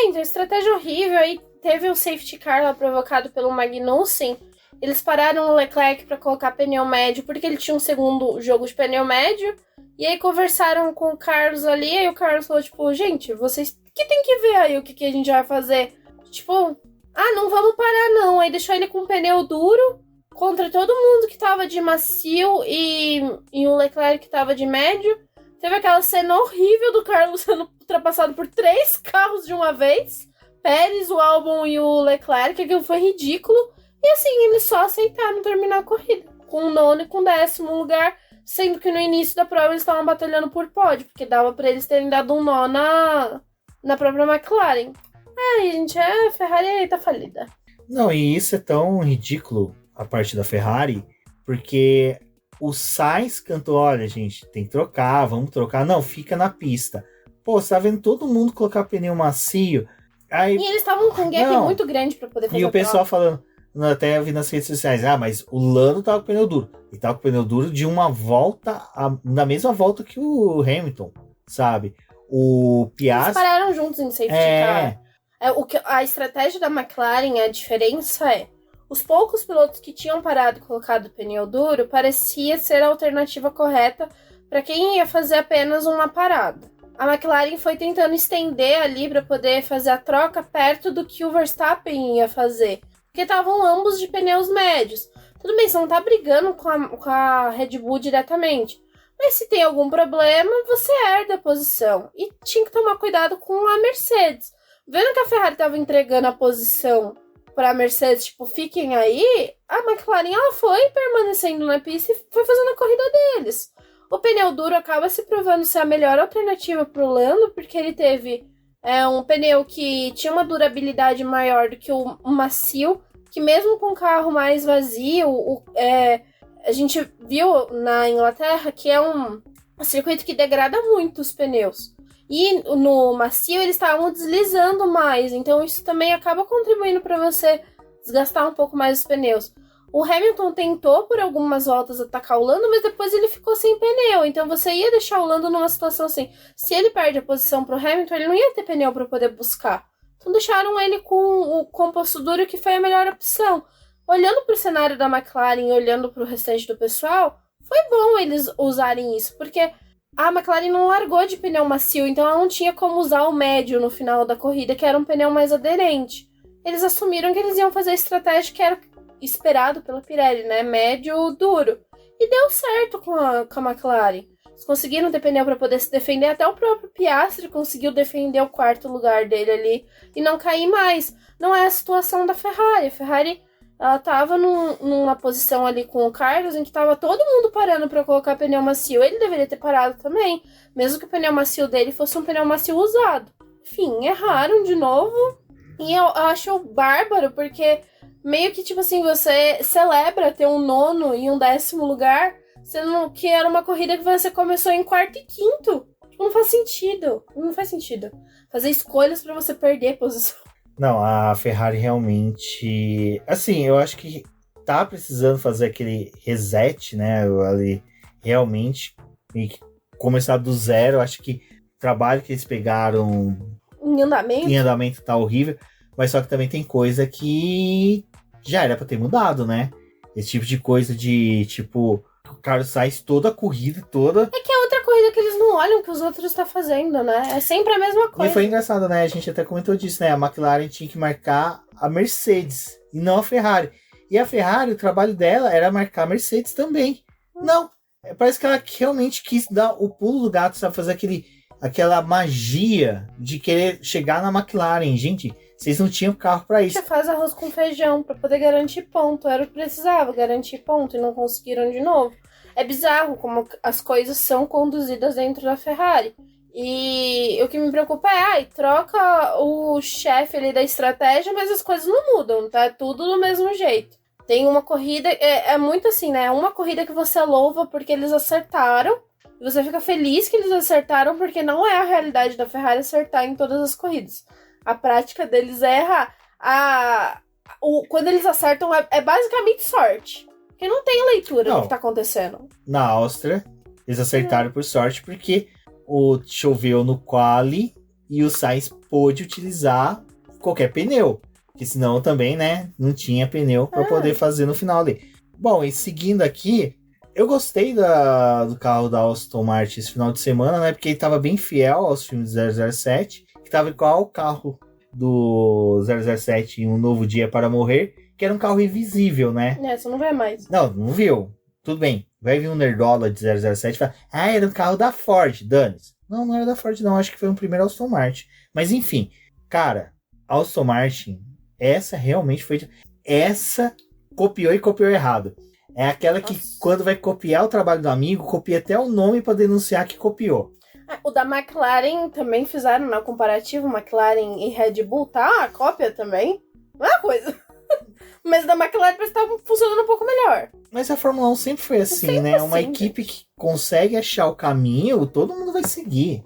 Então, estratégia horrível. Aí teve o safety car lá provocado pelo Magnussen. Eles pararam o Leclerc para colocar pneu médio, porque ele tinha um segundo jogo de pneu médio. E aí conversaram com o Carlos ali, aí o Carlos falou, tipo, gente, vocês que tem que ver aí o que a gente vai fazer. Tipo, não vamos parar não. Aí deixou ele com um pneu duro contra todo mundo que tava de macio e o Leclerc que tava de médio. Teve aquela cena horrível do Carlos sendo ultrapassado por 3 carros de uma vez. Pérez, o Albon e o Leclerc, aquilo foi ridículo. E assim, eles só aceitaram terminar a corrida. Com o 9º e com o 10º lugar, sendo que no início da prova eles estavam batalhando por pódio, porque dava pra eles terem dado um nó na própria McLaren. Ai, gente, a Ferrari tá falida. Não, e isso é tão ridículo, a parte da Ferrari, porque o Sainz cantou, olha, gente, tem que trocar, vamos trocar. Não, fica na pista. Pô, você tá vendo todo mundo colocar pneu macio. Aí, e eles estavam com um gap muito grande pra poder fazer. E o pessoal falando, até vi nas redes sociais, mas o Lando tava com pneu duro. E tava com pneu duro de uma volta, na mesma volta que o Hamilton, sabe? O Piastri... Eles pararam juntos em safety car. A estratégia da McLaren, a diferença é, os poucos pilotos que tinham parado e colocado pneu duro parecia ser a alternativa correta para quem ia fazer apenas uma parada. A McLaren foi tentando estender ali para poder fazer a troca perto do que o Verstappen ia fazer, porque estavam ambos de pneus médios. Tudo bem, você não tá brigando com a Red Bull diretamente, mas se tem algum problema, você herda a posição. E tinha que tomar cuidado com a Mercedes. Vendo que a Ferrari tava entregando a posição pra Mercedes, tipo, fiquem aí, a McLaren ela foi permanecendo na pista e foi fazendo a corrida deles. O pneu duro acaba se provando ser a melhor alternativa pro Lando, porque ele teve um pneu que tinha uma durabilidade maior do que o macio, que mesmo com o carro mais vazio, a gente viu na Inglaterra que é um circuito que degrada muito os pneus. E no macio eles estavam deslizando mais, então isso também acaba contribuindo para você desgastar um pouco mais os pneus. O Hamilton tentou por algumas voltas atacar o Lando, mas depois ele ficou sem pneu, então você ia deixar o Lando numa situação assim, se ele perde a posição pro Hamilton, ele não ia ter pneu para poder buscar. Então deixaram ele com o composto duro, que foi a melhor opção. Olhando para o cenário da McLaren e olhando para o restante do pessoal, foi bom eles usarem isso, porque a McLaren não largou de pneu macio, então ela não tinha como usar o médio no final da corrida, que era um pneu mais aderente. Eles assumiram que eles iam fazer a estratégia que era esperado pela Pirelli, né? Médio, duro. E deu certo com a McLaren. Eles conseguiram ter pneu para poder se defender, até o próprio Piastri conseguiu defender o 4º lugar dele ali e não cair mais. Não é a situação da Ferrari. A Ferrari, ela tava numa posição ali com o Carlos, em que tava todo mundo parando para colocar pneu macio. Ele deveria ter parado também, mesmo que o pneu macio dele fosse um pneu macio usado. Enfim, erraram de novo. E eu acho bárbaro, porque meio que, tipo assim, você celebra ter um 9º e um 10º lugar, sendo que era uma corrida que você começou em 4º e 5º. Não faz sentido. Não faz sentido. Fazer escolhas para você perder posição. Não, a Ferrari realmente... Assim, eu acho que tá precisando fazer aquele reset, né? Ali, realmente, e começar do zero. Eu acho que o trabalho que eles pegaram em andamento tá horrível. Mas só que também tem coisa que já era pra ter mudado, né? Esse tipo de coisa de, tipo, o Carlos Sainz toda a corrida, toda... É que é outra corrida que eles não olham que os outros estão fazendo, né? É sempre a mesma coisa. E foi engraçado, né? A gente até comentou disso, né? A McLaren tinha que marcar a Mercedes e não a Ferrari. E a Ferrari, o trabalho dela era marcar a Mercedes também. Não. Parece que ela realmente quis dar o pulo do gato, sabe? Fazer aquela magia de querer chegar na McLaren. Gente, vocês não tinham carro pra isso. Você faz arroz com feijão pra poder garantir ponto. Era o que precisava, garantir ponto, e não conseguiram de novo. É bizarro como as coisas são conduzidas dentro da Ferrari. E o que me preocupa é, troca o chefe ali da estratégia, mas as coisas não mudam, tá? Tudo do mesmo jeito. Tem uma corrida, é muito assim, né? Uma corrida que você louva porque eles acertaram, e você fica feliz que eles acertaram, porque não é a realidade da Ferrari acertar em todas as corridas. A prática deles é errar. Quando eles acertam, é basicamente sorte. Porque não tem leitura do que tá acontecendo. Na Áustria, eles acertaram por sorte, porque choveu no quali e o Sainz pôde utilizar qualquer pneu. Porque senão também, né, não tinha pneu para poder fazer no final ali. Bom, e seguindo aqui, eu gostei do carro da Aston Martin esse final de semana, né, porque ele estava bem fiel aos filmes de 007, que estava igual o carro do 007 em Um Novo Dia para Morrer, que era um carro invisível, né? Você não vê mais. Não viu. Tudo bem. Vai vir um nerdola de 007 e fala, era um carro da Ford, dane-se. Não era da Ford não, acho que foi o primeiro Aston Martin. Mas enfim, cara, Aston Martin, essa realmente foi... Essa copiou e copiou errado. É aquela que, quando vai copiar o trabalho do amigo, copia até o nome para denunciar que copiou. O da McLaren também fizeram, né, o comparativo, McLaren e Red Bull, tá? A cópia também. Não é uma coisa. Mas da McLaren parece que tá funcionando um pouco melhor. Mas a Fórmula 1 sempre foi assim, sempre né? Assim, uma equipe que consegue achar o caminho, todo mundo vai seguir.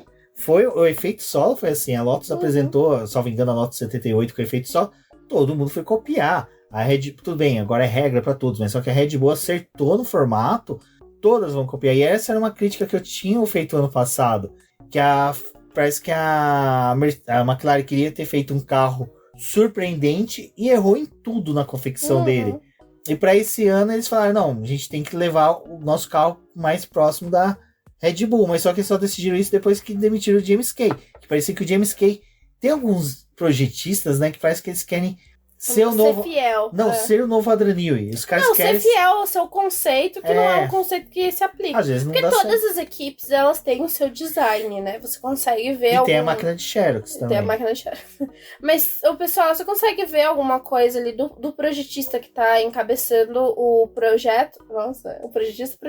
O efeito solo foi assim, a Lotus apresentou, salvo engano, a Lotus 78 com o efeito solo, todo mundo foi copiar. A Red Bull, tudo bem, agora é regra para todos, mas só que a Red Bull acertou no formato, todas vão copiar. E essa era uma crítica que eu tinha feito ano passado, que parece que a McLaren queria ter feito um carro surpreendente e errou em tudo na confecção dele. E para esse ano eles falaram, não, a gente tem que levar o nosso carro mais próximo da Red Bull, mas só que eles só decidiram isso depois que demitiram o James Kay, que parecia que o James Kay tem alguns projetistas, né, que parece que eles querem ser o novo... Ser fiel. Não, ser o novo Adrian Newey. Os caras querem... ser fiel ao seu conceito, que não é um conceito que se aplica. Às vezes não porque dá todas certo. as equipes, elas têm o seu design, né? Você consegue ver E tem a máquina de Xerox também. Tem a máquina de Xerox. Mas, o pessoal, você consegue ver alguma coisa ali do projetista que tá encabeçando o projeto. Nossa, o projetista.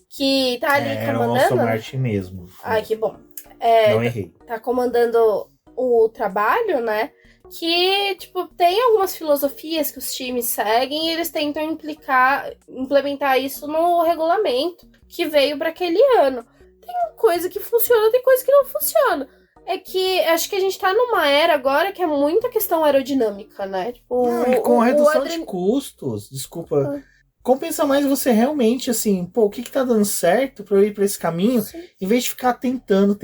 Que tá ali Era comandando. o Aston Martin mesmo. Ai, que bom. Não errei. Tá comandando o trabalho, né? Que, tipo, tem algumas filosofias que os times seguem e eles tentam implementar isso no regulamento que veio para aquele ano. Tem coisa que funciona, tem coisa que não funciona. É que acho que a gente tá numa era agora que é muita questão aerodinâmica, né? Tipo, com redução de custos, desculpa. Compensa mais você realmente, assim, o que tá dando certo pra eu ir pra esse caminho, em vez de ficar tentando.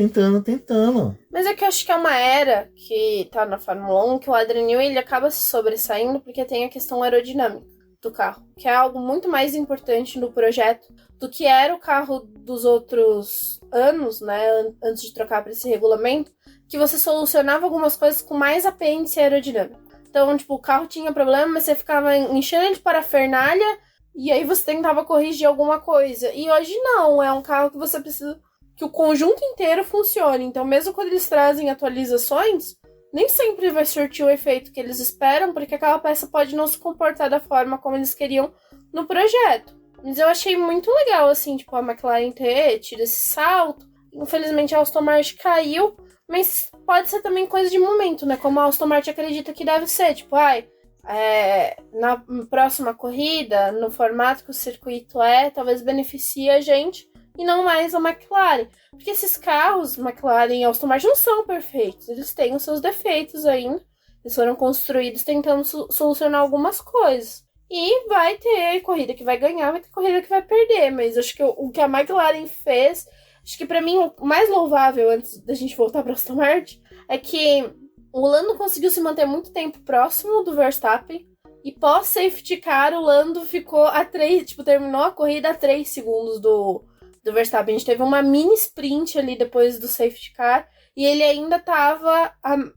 Mas é que eu acho que é uma era que tá na Fórmula 1, que o Adrian Newey, ele acaba se sobressaindo porque tem a questão aerodinâmica do carro, que é algo muito mais importante no projeto do que era o carro dos outros anos, né, antes de trocar pra esse regulamento, que você solucionava algumas coisas com mais apêndice aerodinâmico. Então, tipo, o carro tinha problema, mas você ficava enchendo de parafernália e aí você tentava corrigir alguma coisa. E hoje não, é um carro que você precisa que o conjunto inteiro funcione. Então, mesmo quando eles trazem atualizações, nem sempre vai surtir o efeito que eles esperam, porque aquela peça pode não se comportar da forma como eles queriam no projeto. Mas eu achei muito legal, assim, tipo, a McLaren ter tido esse salto. Infelizmente, a Aston Martin caiu, mas pode ser também coisa de momento, né? Como a Aston Martin acredita que deve ser. Tipo, na próxima corrida, no formato que o circuito talvez beneficie a gente e não mais a McLaren. Porque esses carros, McLaren e Aston Martin, não são perfeitos. Eles têm os seus defeitos ainda. Eles foram construídos tentando solucionar algumas coisas. E vai ter corrida que vai ganhar, vai ter corrida que vai perder. Mas acho que o que a McLaren fez, acho que pra mim o mais louvável, antes da gente voltar pra Aston Martin, é que o Lando conseguiu se manter muito tempo próximo do Verstappen. E pós-safety car, o Lando ficou terminou a corrida a 3 segundos do Verstappen. A gente teve uma mini sprint ali depois do safety car. E ele ainda estava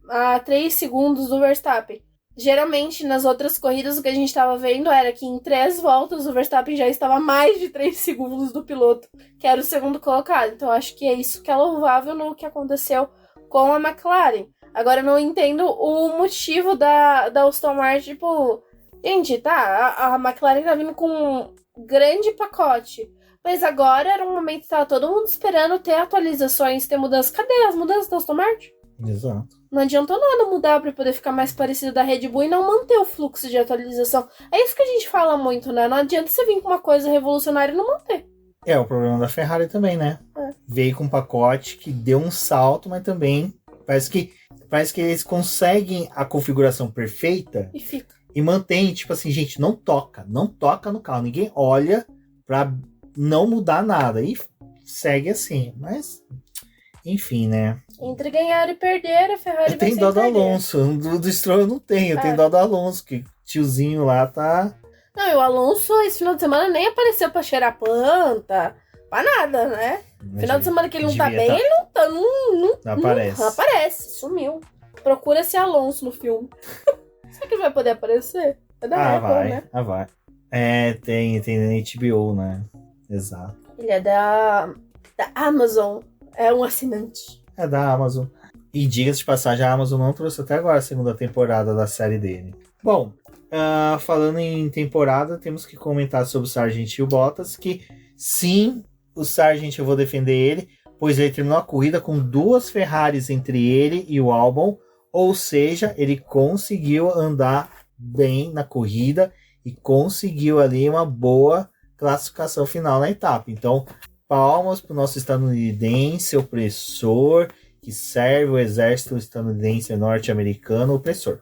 a 3 segundos do Verstappen. Geralmente, nas outras corridas, o que a gente estava vendo era que em 3 voltas o Verstappen já estava a mais de 3 segundos do piloto, que era o segundo colocado. Então, acho que é isso que é louvável no que aconteceu com a McLaren. Agora, eu não entendo o motivo da Aston Martin, tipo... Gente, tá, a McLaren tá vindo com um grande pacote. Mas agora era um momento que tava todo mundo esperando ter atualizações, ter mudanças. Cadê as mudanças da Aston Martin? Exato. Não adiantou nada mudar pra poder ficar mais parecido da Red Bull e não manter o fluxo de atualização. É isso que a gente fala muito, né? Não adianta você vir com uma coisa revolucionária e não manter. É o problema da Ferrari também, né? Veio com um pacote que deu um salto, mas também parece que eles conseguem a configuração perfeita E fica. e mantém, tipo assim, gente, não toca no carro. Ninguém olha pra não mudar nada. E segue assim, mas... Enfim, né? Entre ganhar e perder, a Ferrari Eu vai tenho dó do sempre perder. Alonso. Do Stroll eu não tenho. Eu tenho dó do Alonso, que tiozinho lá tá... Não, e o Alonso esse final de semana nem apareceu pra cheirar planta, pra nada, né? Final de semana que ele não tá bem, ele não tá. Não aparece. Não aparece, sumiu. Procura esse Alonso no filme. Será que ele vai poder aparecer? É da Apple, vai, né? vai. É, tem na HBO, né? Exato. Ele é da Amazon. É um assinante. É da Amazon. E diga-se de passagem, a Amazon não trouxe até agora a segunda temporada da série dele. Bom, falando em temporada, temos que comentar sobre o Sargent e o Bottas, que sim, o Sargent eu vou defender ele, pois ele terminou a corrida com 2 Ferraris entre ele e o Albon, ou seja, ele conseguiu andar bem na corrida e conseguiu ali uma boa classificação final na etapa. Então, palmas para o nosso estadunidense opressor, que serve o exército estadunidense norte-americano opressor.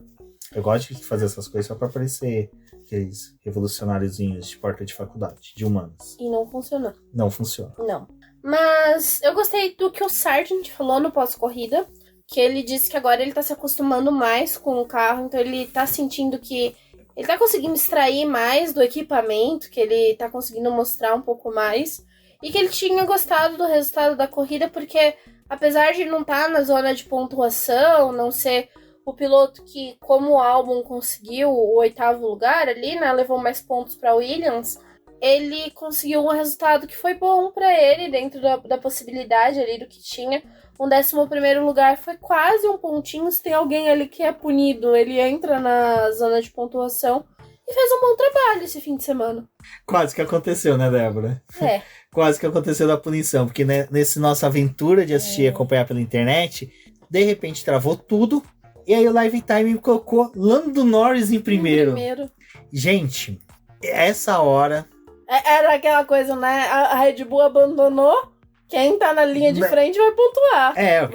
Eu gosto de fazer essas coisas só para parecer aqueles revolucionáriozinhos de porta de faculdade, de humanos. E não funcionou. Não funciona. Não. Mas eu gostei do que o Sargent falou no pós-corrida, que ele disse que agora ele tá se acostumando mais com o carro, então ele tá sentindo que ele tá conseguindo extrair mais do equipamento, que ele tá conseguindo mostrar um pouco mais, e que ele tinha gostado do resultado da corrida, porque apesar de não estar na zona de pontuação, não ser o piloto que, como o Albon conseguiu o 8º lugar ali, né, levou mais pontos para Williams, ele conseguiu um resultado que foi bom para ele, dentro da possibilidade ali do que tinha. Um 11º lugar foi quase um pontinho. Se tem alguém ali que é punido, ele entra na zona de pontuação e fez um bom trabalho esse fim de semana. Quase que aconteceu, né, Débora? É. Quase que aconteceu da punição, porque né, nessa nossa aventura de assistir e acompanhar pela internet, de repente travou tudo, e aí o Live Time colocou Lando Norris em primeiro. Gente, essa hora... Era aquela coisa, né? A Red Bull abandonou, quem tá na linha de frente vai pontuar. É,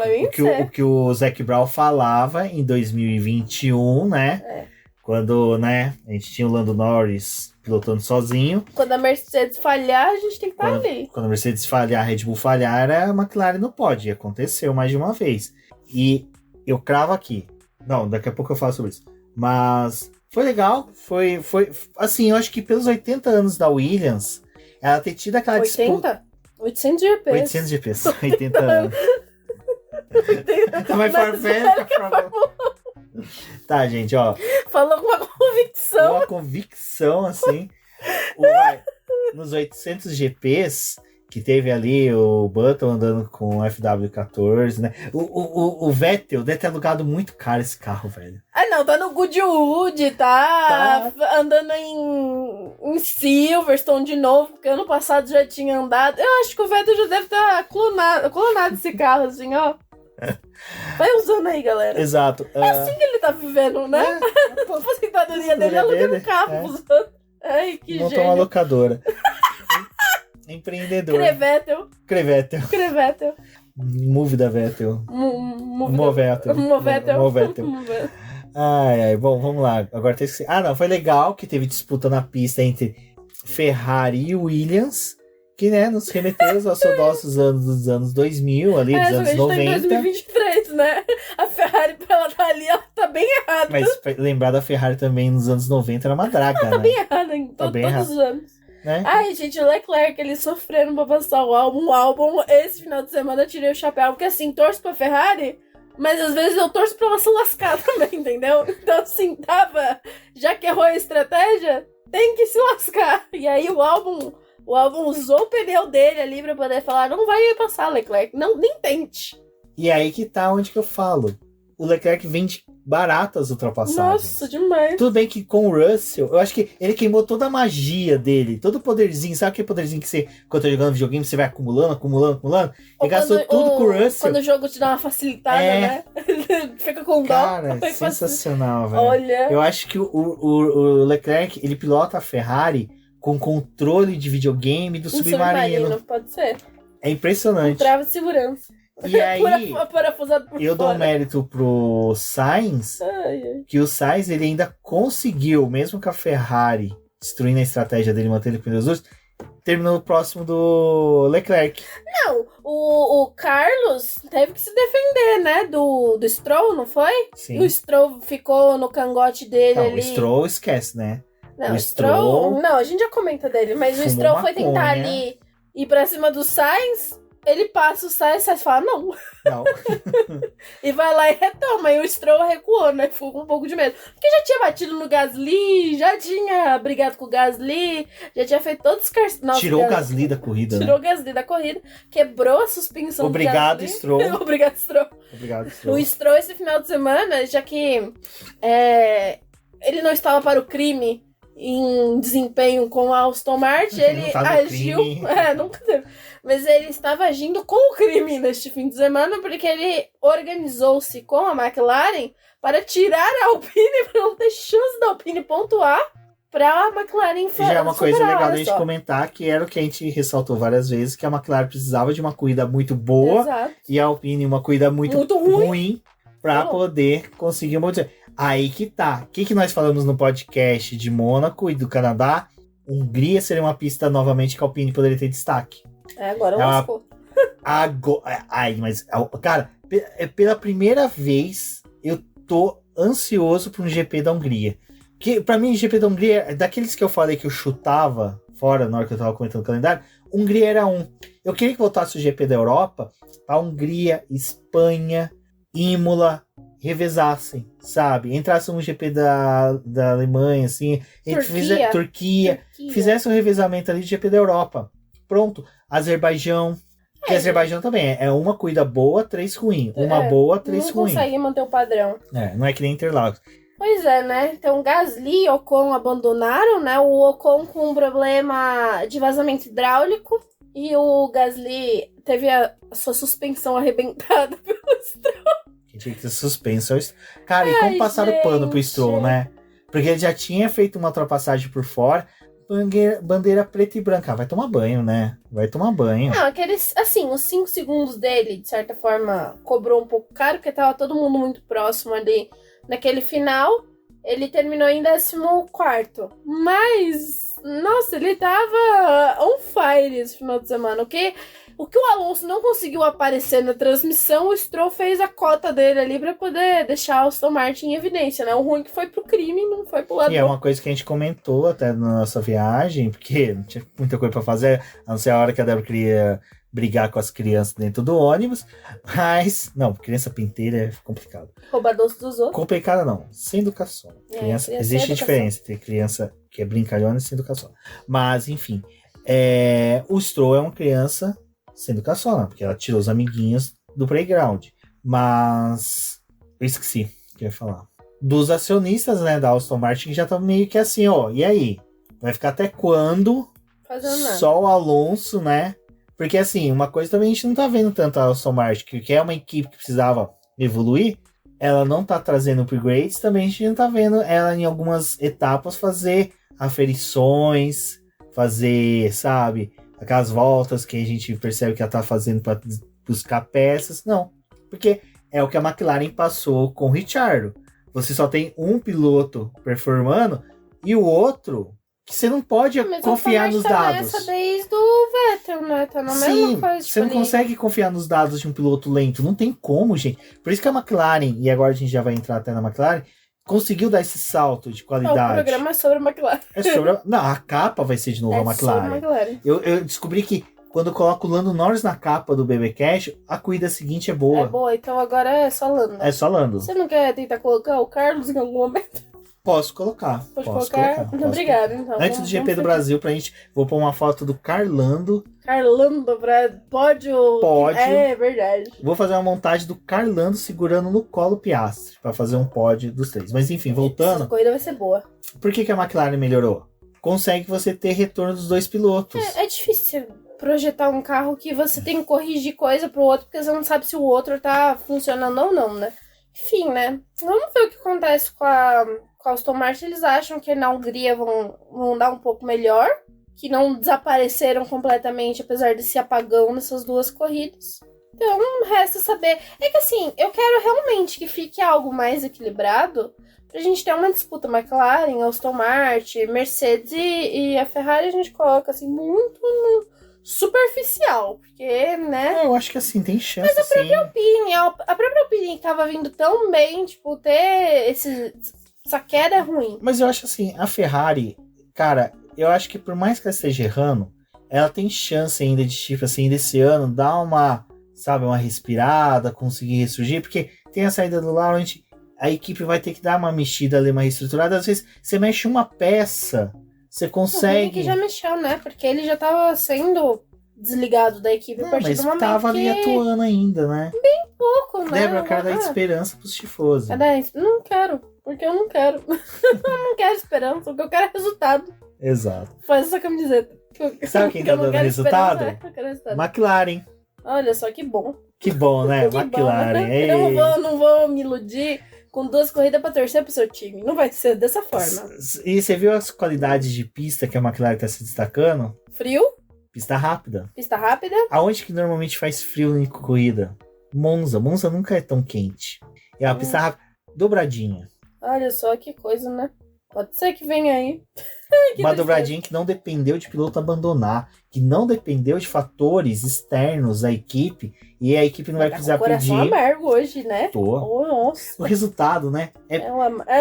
o que o Zac Brown falava em 2021, né? Quando, né, a gente tinha o Lando Norris pilotando sozinho. Quando a Mercedes falhar, a gente tem que estar ali. Quando a Mercedes falhar, a Red Bull falhar, a McLaren não pode. Aconteceu mais de uma vez. E eu cravo aqui. Não, daqui a pouco eu falo sobre isso. Mas foi legal. Foi assim, eu acho que pelos 80 anos da Williams, ela ter tido aquela 80? disputa... 800 GPs. 800 GPs. 80 anos. Tá mais farfetch, por favor. Tá, gente, ó. Falou com uma convicção. Uma convicção, assim. Nos 800 GPs, que teve ali o Button andando com o FW14, né? O Vettel deve ter alugado muito caro esse carro, velho. Ah, não, tá no Goodwood, tá andando em Silverstone de novo, porque ano passado já tinha andado. Eu acho que o Vettel já deve estar clonado esse carro, assim, ó. Vai usando aí, galera. Exato. É assim que ele tá vivendo, né? A aposentadoria dele alugando carro pros outros. Ai, que montou gênio. uma locadora. Empreendedor. Crevettel. Move da Vettel. Movettel. Ai, bom, vamos lá. Agora tem que... não, foi legal que teve disputa na pista entre Ferrari e Williams, que, né, nos remeteu aos saudosos dos anos 2000, ali, dos anos 90. Tá em 2023, né? A Ferrari, pra ela estar ali, ela tá bem errada. Mas lembrar da Ferrari também nos anos 90 era uma draga, ela tá né? bem errada em todos os anos. Né? Ai, gente, o Leclerc, ele sofrendo pra passar o álbum. Esse final de semana eu tirei o chapéu, porque assim, torço pra Ferrari, mas às vezes eu torço pra ela se lascar também, entendeu? Então assim, já que errou a estratégia, tem que se lascar. E aí o álbum usou o pneu dele ali pra poder falar, não vai passar, Leclerc, não, nem tente. E aí que tá onde que eu falo. O Leclerc vem de barato as ultrapassagens. Nossa, demais. Tudo bem que com o Russell, eu acho que ele queimou toda a magia dele, todo o poderzinho. Sabe aquele poderzinho que você, quando tá jogando videogame, você vai acumulando? Ele gastou tudo com o Russell. Quando o jogo te dá uma facilitada, né? Fica com dó. Cara, sensacional, velho. Olha. Eu acho que o Leclerc, ele pilota a Ferrari com controle de videogame do submarino. Pode ser. É impressionante. Trava de segurança. E aí, parafusado por eu dou mérito pro Sainz, que o Sainz ele ainda conseguiu, mesmo com a Ferrari destruindo a estratégia dele, mantendo ele pneus duros, terminou próximo do Leclerc. Não, o Carlos teve que se defender, né, do Stroll, não foi? Sim. E o Stroll ficou no cangote dele ali. O Stroll esquece, né? Não, o Stroll... Não, a gente já comenta dele, mas o Stroll foi tentar ali ir pra cima do Sainz... Ele passa o Sainz fala, não. E vai lá e retoma. E o Stroll recuou, né? Ficou com um pouco de medo. Porque já tinha batido no Gasly, já tinha brigado com o Gasly, já tinha feito todos os... Tirou o Gasly da corrida, Tirou o Gasly da corrida, quebrou a suspensão Obrigado, do Gasly. Stroll. Obrigado, Stroll. Obrigado, Stroll. O Stroll, esse final de semana, já que ele não estava para o crime em desempenho com a Aston Martin, ele agiu... nunca teve. Mas ele estava agindo com o crime neste fim de semana, porque ele organizou-se com a McLaren para tirar a Alpine, para não ter chance da Alpine pontuar, para a McLaren já é uma coisa legal da gente comentar, que era o que a gente ressaltou várias vezes, que a McLaren precisava de uma corrida muito boa. Exato. E a Alpine uma corrida muito ruim para poder conseguir uma... Aí que tá. O que nós falamos no podcast de Mônaco e do Canadá? Hungria seria uma pista novamente que a Alpine poderia ter destaque. Agora lascou. Mas, cara, pela primeira vez eu tô ansioso para um GP da Hungria. Porque pra mim o GP da Hungria, daqueles que eu falei que eu chutava fora na hora que eu tava comentando o calendário, Hungria era um. Eu queria que voltasse o GP da Europa, a Hungria, Espanha, Imola, revezassem, sabe? Entrasse um GP da Alemanha, assim, Turquia, fizesse um revezamento ali de GP da Europa. Pronto. Azerbaijão. Porque Azerbaijão também é uma corrida boa, 3 ruim. Uma boa, 3 ruim. Não consegue manter o padrão. Não é que nem Interlagos. Pois é, né? Então Gasly e Ocon abandonaram, né? O Ocon com um problema de vazamento hidráulico e o Gasly teve a sua suspensão arrebentada pelo Stroll. Que tinha que ter suspenso. Cara, e como passaram o pano pro Stroll, né? Porque ele já tinha feito uma ultrapassagem por fora, bandeira preta e branca. Vai tomar banho, né? Vai tomar banho. Não, aqueles, assim, os 5 segundos dele, de certa forma, cobrou um pouco caro, porque tava todo mundo muito próximo ali. Naquele final, ele terminou em 14º. Mas, nossa, ele tava on fire esse final de semana. O que o Alonso não conseguiu aparecer na transmissão, o Stroll fez a cota dele ali pra poder deixar o Aston Martin em evidência, né? O ruim que foi pro crime, não foi pro lado. E é uma coisa que a gente comentou até na nossa viagem, porque não tinha muita coisa pra fazer, a não ser a hora que a Débora queria brigar com as crianças dentro do ônibus, mas, não, criança pinteira é complicado. Roubar doce dos outros. Complicada não, sem educação. Existe a diferença entre criança que é brincalhona e sem educação. Mas, enfim, o Stroll é uma criança sem educação, porque ela tirou os amiguinhos do playground. Mas eu esqueci o que eu ia falar. Dos acionistas, né, da Aston Martin, que já estão meio que assim, e aí? Vai ficar até quando? Só o Alonso, né? Porque assim, uma coisa também a gente não tá vendo tanto a Aston Martin, que é uma equipe que precisava evoluir, ela não tá trazendo upgrades, também a gente não tá vendo ela em algumas etapas fazer aferições, fazer, sabe, aquelas voltas que a gente percebe que ela tá fazendo para buscar peças. Não, porque é o que a McLaren passou com o Ricciardo. Você só tem um piloto performando e o outro que você não pode confiar nos dados. Essa desde o Vettel, né? Tá na mesma coisa. Você não consegue confiar nos dados de um piloto lento. Não tem como, gente. Por isso que a McLaren, e agora a gente já vai entrar até na McLaren, conseguiu dar esse salto de qualidade. O programa é sobre a McLaren. Não, a capa vai ser de novo a McLaren. Sobre a McLaren. Eu descobri que quando eu coloco o Lando Norris na capa do BBcast, a corrida seguinte é boa. É boa, então agora é só Lando. É só Lando. Você não quer tentar colocar o Carlos em algum momento? Posso colocar. Pode posso colocar? colocar. Obrigada, então. Antes do GP do Brasil, pra gente, vou pôr uma foto do Carlando. Carlando pra pódio. Pódio. É verdade. Vou fazer uma montagem do Carlando segurando no colo Piastri, pra fazer um pódio dos 3. Mas enfim, voltando. Essa corrida vai ser boa. Por que a McLaren melhorou? Consegue você ter retorno dos 2 pilotos. É difícil projetar um carro que você tem que corrigir coisa pro outro, porque você não sabe se o outro tá funcionando ou não, né? Enfim, né? Vamos ver o que acontece com a Aston Martin. Eles acham que na Hungria vão dar um pouco melhor, que não desapareceram completamente, apesar desse apagão nessas 2 corridas. Então, resta saber. É que assim, eu quero realmente que fique algo mais equilibrado, pra gente ter uma disputa McLaren, Aston Martin, Mercedes e a Ferrari a gente coloca assim muito superficial, porque, né? Eu acho que assim, tem chance. Mas a própria Alpine tava vindo tão bem, tipo, ter essa queda é ruim. Mas eu acho assim, a Ferrari, cara, eu acho que por mais que ela esteja errando, ela tem chance ainda de, tipo assim, desse ano, dar uma respirada, conseguir ressurgir, porque tem a saída do Laurent, a equipe vai ter que dar uma mexida ali, uma reestruturada. Às vezes, você mexe uma peça, você consegue... O que já mexeu, né? Porque ele já tava sendo desligado da equipe a partir mas do momento tava ali que... atuando ainda, né? Bem pouco, né? Débora, eu quero dar esperança pros tifosos. Não quero, porque eu não quero. Eu não quero esperança, o que eu quero é resultado. Exato. Faz essa camiseta. Sabe quem tá dando resultado? Eu quero resultado. McLaren. Olha só, que bom. Que bom, né? Que McLaren. bom, né? Eu não vou me iludir com 2 corridas pra torcer pro seu time. Não vai ser dessa forma. E você viu as qualidades de pista que a McLaren tá se destacando? Frio, Pista rápida. pista rápida. Aonde que normalmente faz frio em corrida? Monza. Monza nunca é tão quente. É a pista rápida, dobradinha. Olha só que coisa, né? Pode ser que venha aí. Uma dobradinha que não dependeu de piloto abandonar, que não dependeu de fatores externos à equipe, e a equipe não vai precisar pedir. Coração amargo hoje, né? Oh, nossa. O resultado, né?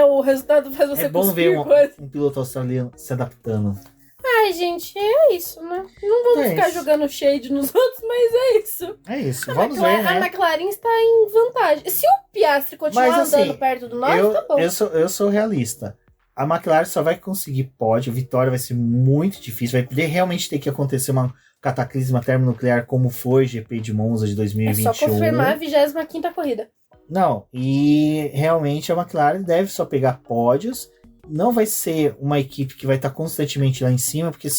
O resultado faz você bom ver um piloto australiano se adaptando. Ai, gente, é isso, né? Não vamos ficar jogando shade nos outros, mas é isso. É isso, vamos ver, né? A McLaren está em vantagem. Se o Piastri continuar andando perto do nosso, tá bom. Eu sou realista. A McLaren só vai conseguir pódio, vitória vai ser muito difícil, vai realmente ter que acontecer uma cataclisma termonuclear como foi o GP de Monza de 2021. É só confirmar a 25ª corrida. Não, e realmente a McLaren deve só pegar pódios, não vai ser uma equipe que vai estar constantemente lá em cima, porque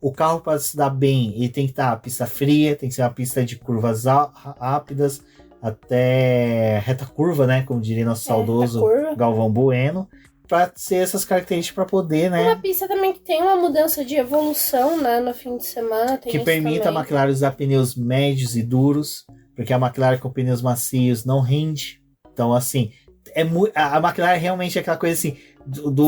o carro para se dar bem, ele tem que estar a pista fria, tem que ser uma pista de curvas rápidas, até reta curva, né, como diria nosso saudoso Galvão Bueno, para ser essas características para poder, né? Uma pista também que tem uma mudança de evolução, né, no fim de semana. Tem que permita a McLaren usar pneus médios e duros, porque a McLaren com pneus macios não rende. Então, assim, a McLaren realmente é aquela coisa assim...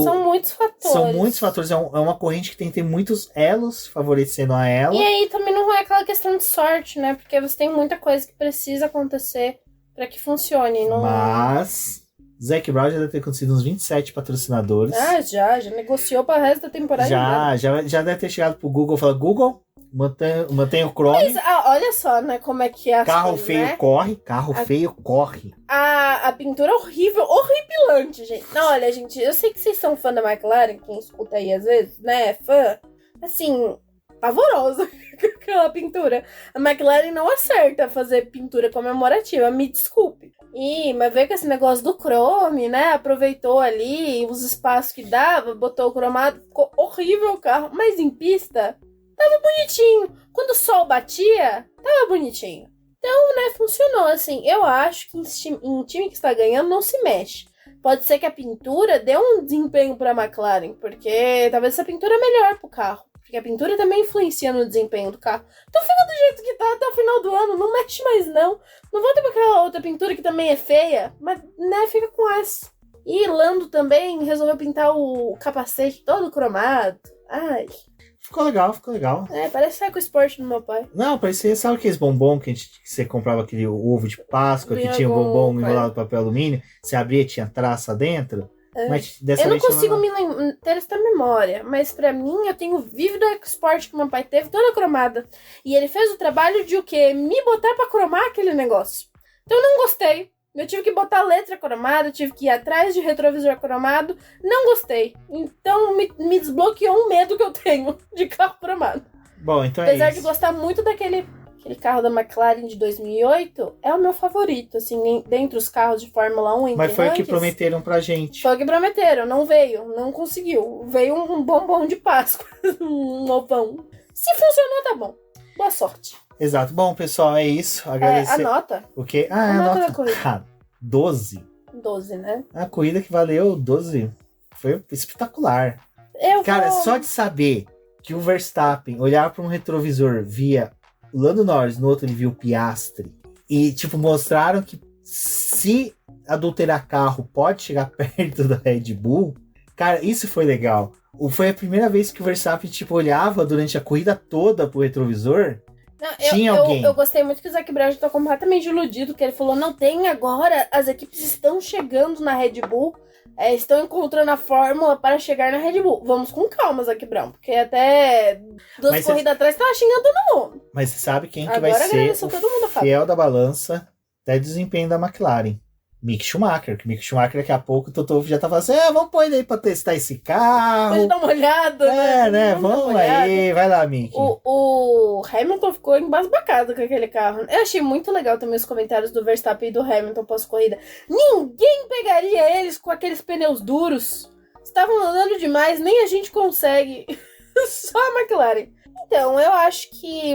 São muitos fatores. São muitos fatores. É uma corrente que tem que ter muitos elos favorecendo a ela. E aí também não é aquela questão de sorte, né? Porque você tem muita coisa que precisa acontecer para que funcione. Não... Mas... Zac Brown já deve ter acontecido uns 27 patrocinadores. Ah, já negociou para o resto da temporada. Já deve ter chegado pro Google e falado, Google, mantém o Chrome. Mas, olha só, né, como é que é carro feio, né? Carro feio corre. A pintura horrível, horripilante, gente. Não, olha, gente, eu sei que vocês são fã da McLaren, quem escuta aí às vezes, né, fã, assim, pavorosa aquela pintura. A McLaren não acerta fazer pintura comemorativa, me desculpe. Mas veio com esse negócio do chrome, né? Aproveitou ali os espaços que dava, botou o cromado, ficou horrível o carro. Mas em pista, tava bonitinho. Quando o sol batia, tava bonitinho. Então, né, funcionou assim. Eu acho que em time que está ganhando não se mexe. Pode ser que a pintura dê um desempenho pra McLaren, porque talvez essa pintura é melhor pro carro. Porque a pintura também influencia no desempenho do carro. Então fica do jeito que tá até o final do ano. Não mexe mais, não. Não volta pra aquela outra pintura que também é feia. Mas, né, fica com essa. E Lando também resolveu pintar o capacete todo cromado. Ai. Ficou legal. Parece Eco Sport do meu pai. Não, parecia, sabe aqueles bombom que você comprava aquele ovo de Páscoa, que tinha bombom enrolado em papel alumínio? Você abria e tinha traça dentro? Mas dessa eu não vez consigo me ter essa memória, mas pra mim eu tenho vivo do EcoSport que meu pai teve toda cromada. E ele fez o trabalho de o quê? Me botar pra cromar aquele negócio. Então eu não gostei. Eu tive que botar letra cromada, tive que ir atrás de retrovisor cromado. Não gostei. Então me desbloqueou um medo que eu tenho de carro cromado. Bom, então Apesar é isso. de gostar muito daquele carro da McLaren de 2008, é o meu favorito, assim, dentre os carros de Fórmula 1. Mas foi o que ranks, prometeram pra gente. Foi o que prometeram, não veio, não conseguiu. Veio um bombom de Páscoa, um ovão. Se funcionou, tá bom. Boa sorte. Exato. Bom, pessoal, é isso. Agradecer. Anota. O quê? A nota da corrida. Ah, 12. 12, né? A corrida que valeu 12. Foi espetacular. Cara, só de saber que o Verstappen olhava para um retrovisor, via o Lando Norris, no outro ele viu o Piastri. E, tipo, mostraram que se adulterar carro pode chegar perto da Red Bull. Cara, isso foi legal. Foi a primeira vez que o Verstappen, tipo, olhava durante a corrida toda pro retrovisor. Não, Tinha alguém. Eu gostei muito que o Zac Brown tá completamente iludido, que ele falou, não tem agora, as equipes estão chegando na Red Bull, estão encontrando a fórmula para chegar na Red Bull. Vamos com calma, Zac Brown, porque até 2 corridas atrás tava xingando todo mundo. Mas você sabe quem que Agora vai ser todo mundo o fiel da balança até desempenho da McLaren? Mick Schumacher. Que Mick Schumacher daqui a pouco o Toto já tá falando assim, vamos pôr ele aí pra testar esse carro. Pode dar uma olhada, né? Vamos aí, vai lá, Mick. O Hamilton ficou embasbacado com aquele carro. Eu achei muito legal também os comentários do Verstappen e do Hamilton pós-corrida. Ninguém pegaria eles com aqueles pneus duros. Estavam andando demais, nem a gente consegue. Só a McLaren. Então, eu acho que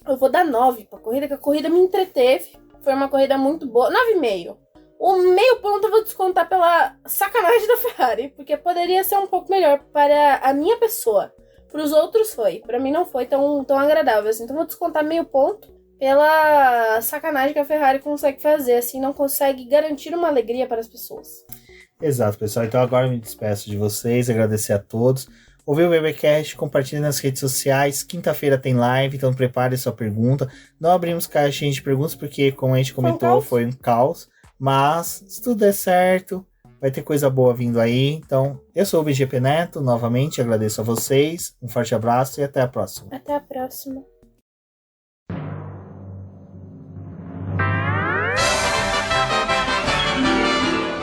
eu vou dar 9 pra corrida, que a corrida me entreteve. Foi uma corrida muito boa. 9,5. O meio ponto eu vou descontar pela sacanagem da Ferrari, porque poderia ser um pouco melhor para a minha pessoa. Para os outros foi. Para mim não foi tão agradável assim. Então eu vou descontar meio ponto pela sacanagem que a Ferrari consegue fazer. Assim, não consegue garantir uma alegria para as pessoas. Exato, pessoal. Então agora eu me despeço de vocês. Agradecer a todos. Ouviu o BBcast, compartilhe nas redes sociais. Quinta-feira tem live, então prepare sua pergunta. Não abrimos caixinha de perguntas porque, como a gente comentou, foi um caos. Mas, se tudo der certo, vai ter coisa boa vindo aí. Então, eu sou o BGP Neto, novamente, agradeço a vocês. Um forte abraço e até a próxima. Até a próxima.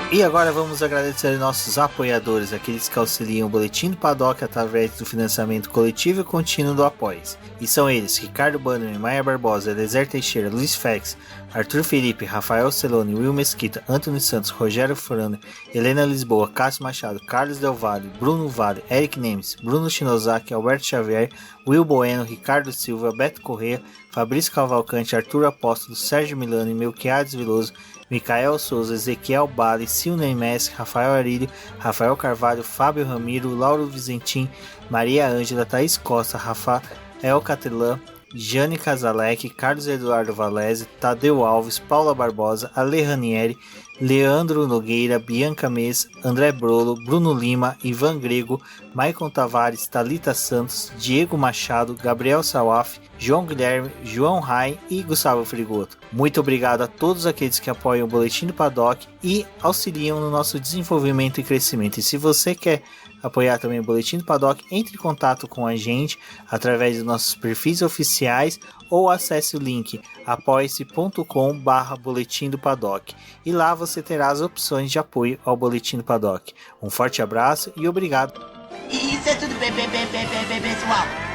E agora vamos agradecer nossos apoiadores, aqueles que auxiliam o Boletim do Paddock através do financiamento coletivo e contínuo do Apoies. E são eles, Ricardo Bannerman, Maia Barbosa, Eliezer Teixeira, Luiz Fex, Arthur Felipe, Rafael Celone, Will Mesquita, Antônio Santos, Rogério Furano, Helena Lisboa, Cássio Machado, Carlos Del Valle, Bruno Vale, Eric Nemes, Bruno Shinozaki, Alberto Xavier, Will Bueno, Ricardo Silva, Beto Corrêa, Fabrício Cavalcante, Arthur Apóstolo, Sérgio Milano, Melquiades Veloso, Micael Souza, Ezequiel Bale, Silney Messi, Rafael Arílio, Rafael Carvalho, Fábio Ramiro, Lauro Vizentim, Maria Ângela, Thaís Costa, Rafael Catelã, Jane Casalec, Carlos Eduardo Valese, Tadeu Alves, Paula Barbosa, Ale Ranieri, Leandro Nogueira, Bianca Mês, André Brolo, Bruno Lima, Ivan Grego, Maicon Tavares, Thalita Santos, Diego Machado, Gabriel Sawaf, João Guilherme, João Rai e Gustavo Frigoto. Muito obrigado a todos aqueles que apoiam o Boletim do Paddock e auxiliam no nosso desenvolvimento e crescimento. E se você quer apoiar também o Boletim do Paddock, entre em contato com a gente através dos nossos perfis oficiais ou acesse o link apoia-se.com/Boletim do Paddock e lá você terá as opções de apoio ao Boletim do Paddock. Um forte abraço e obrigado. Isso é tudo bem, pessoal.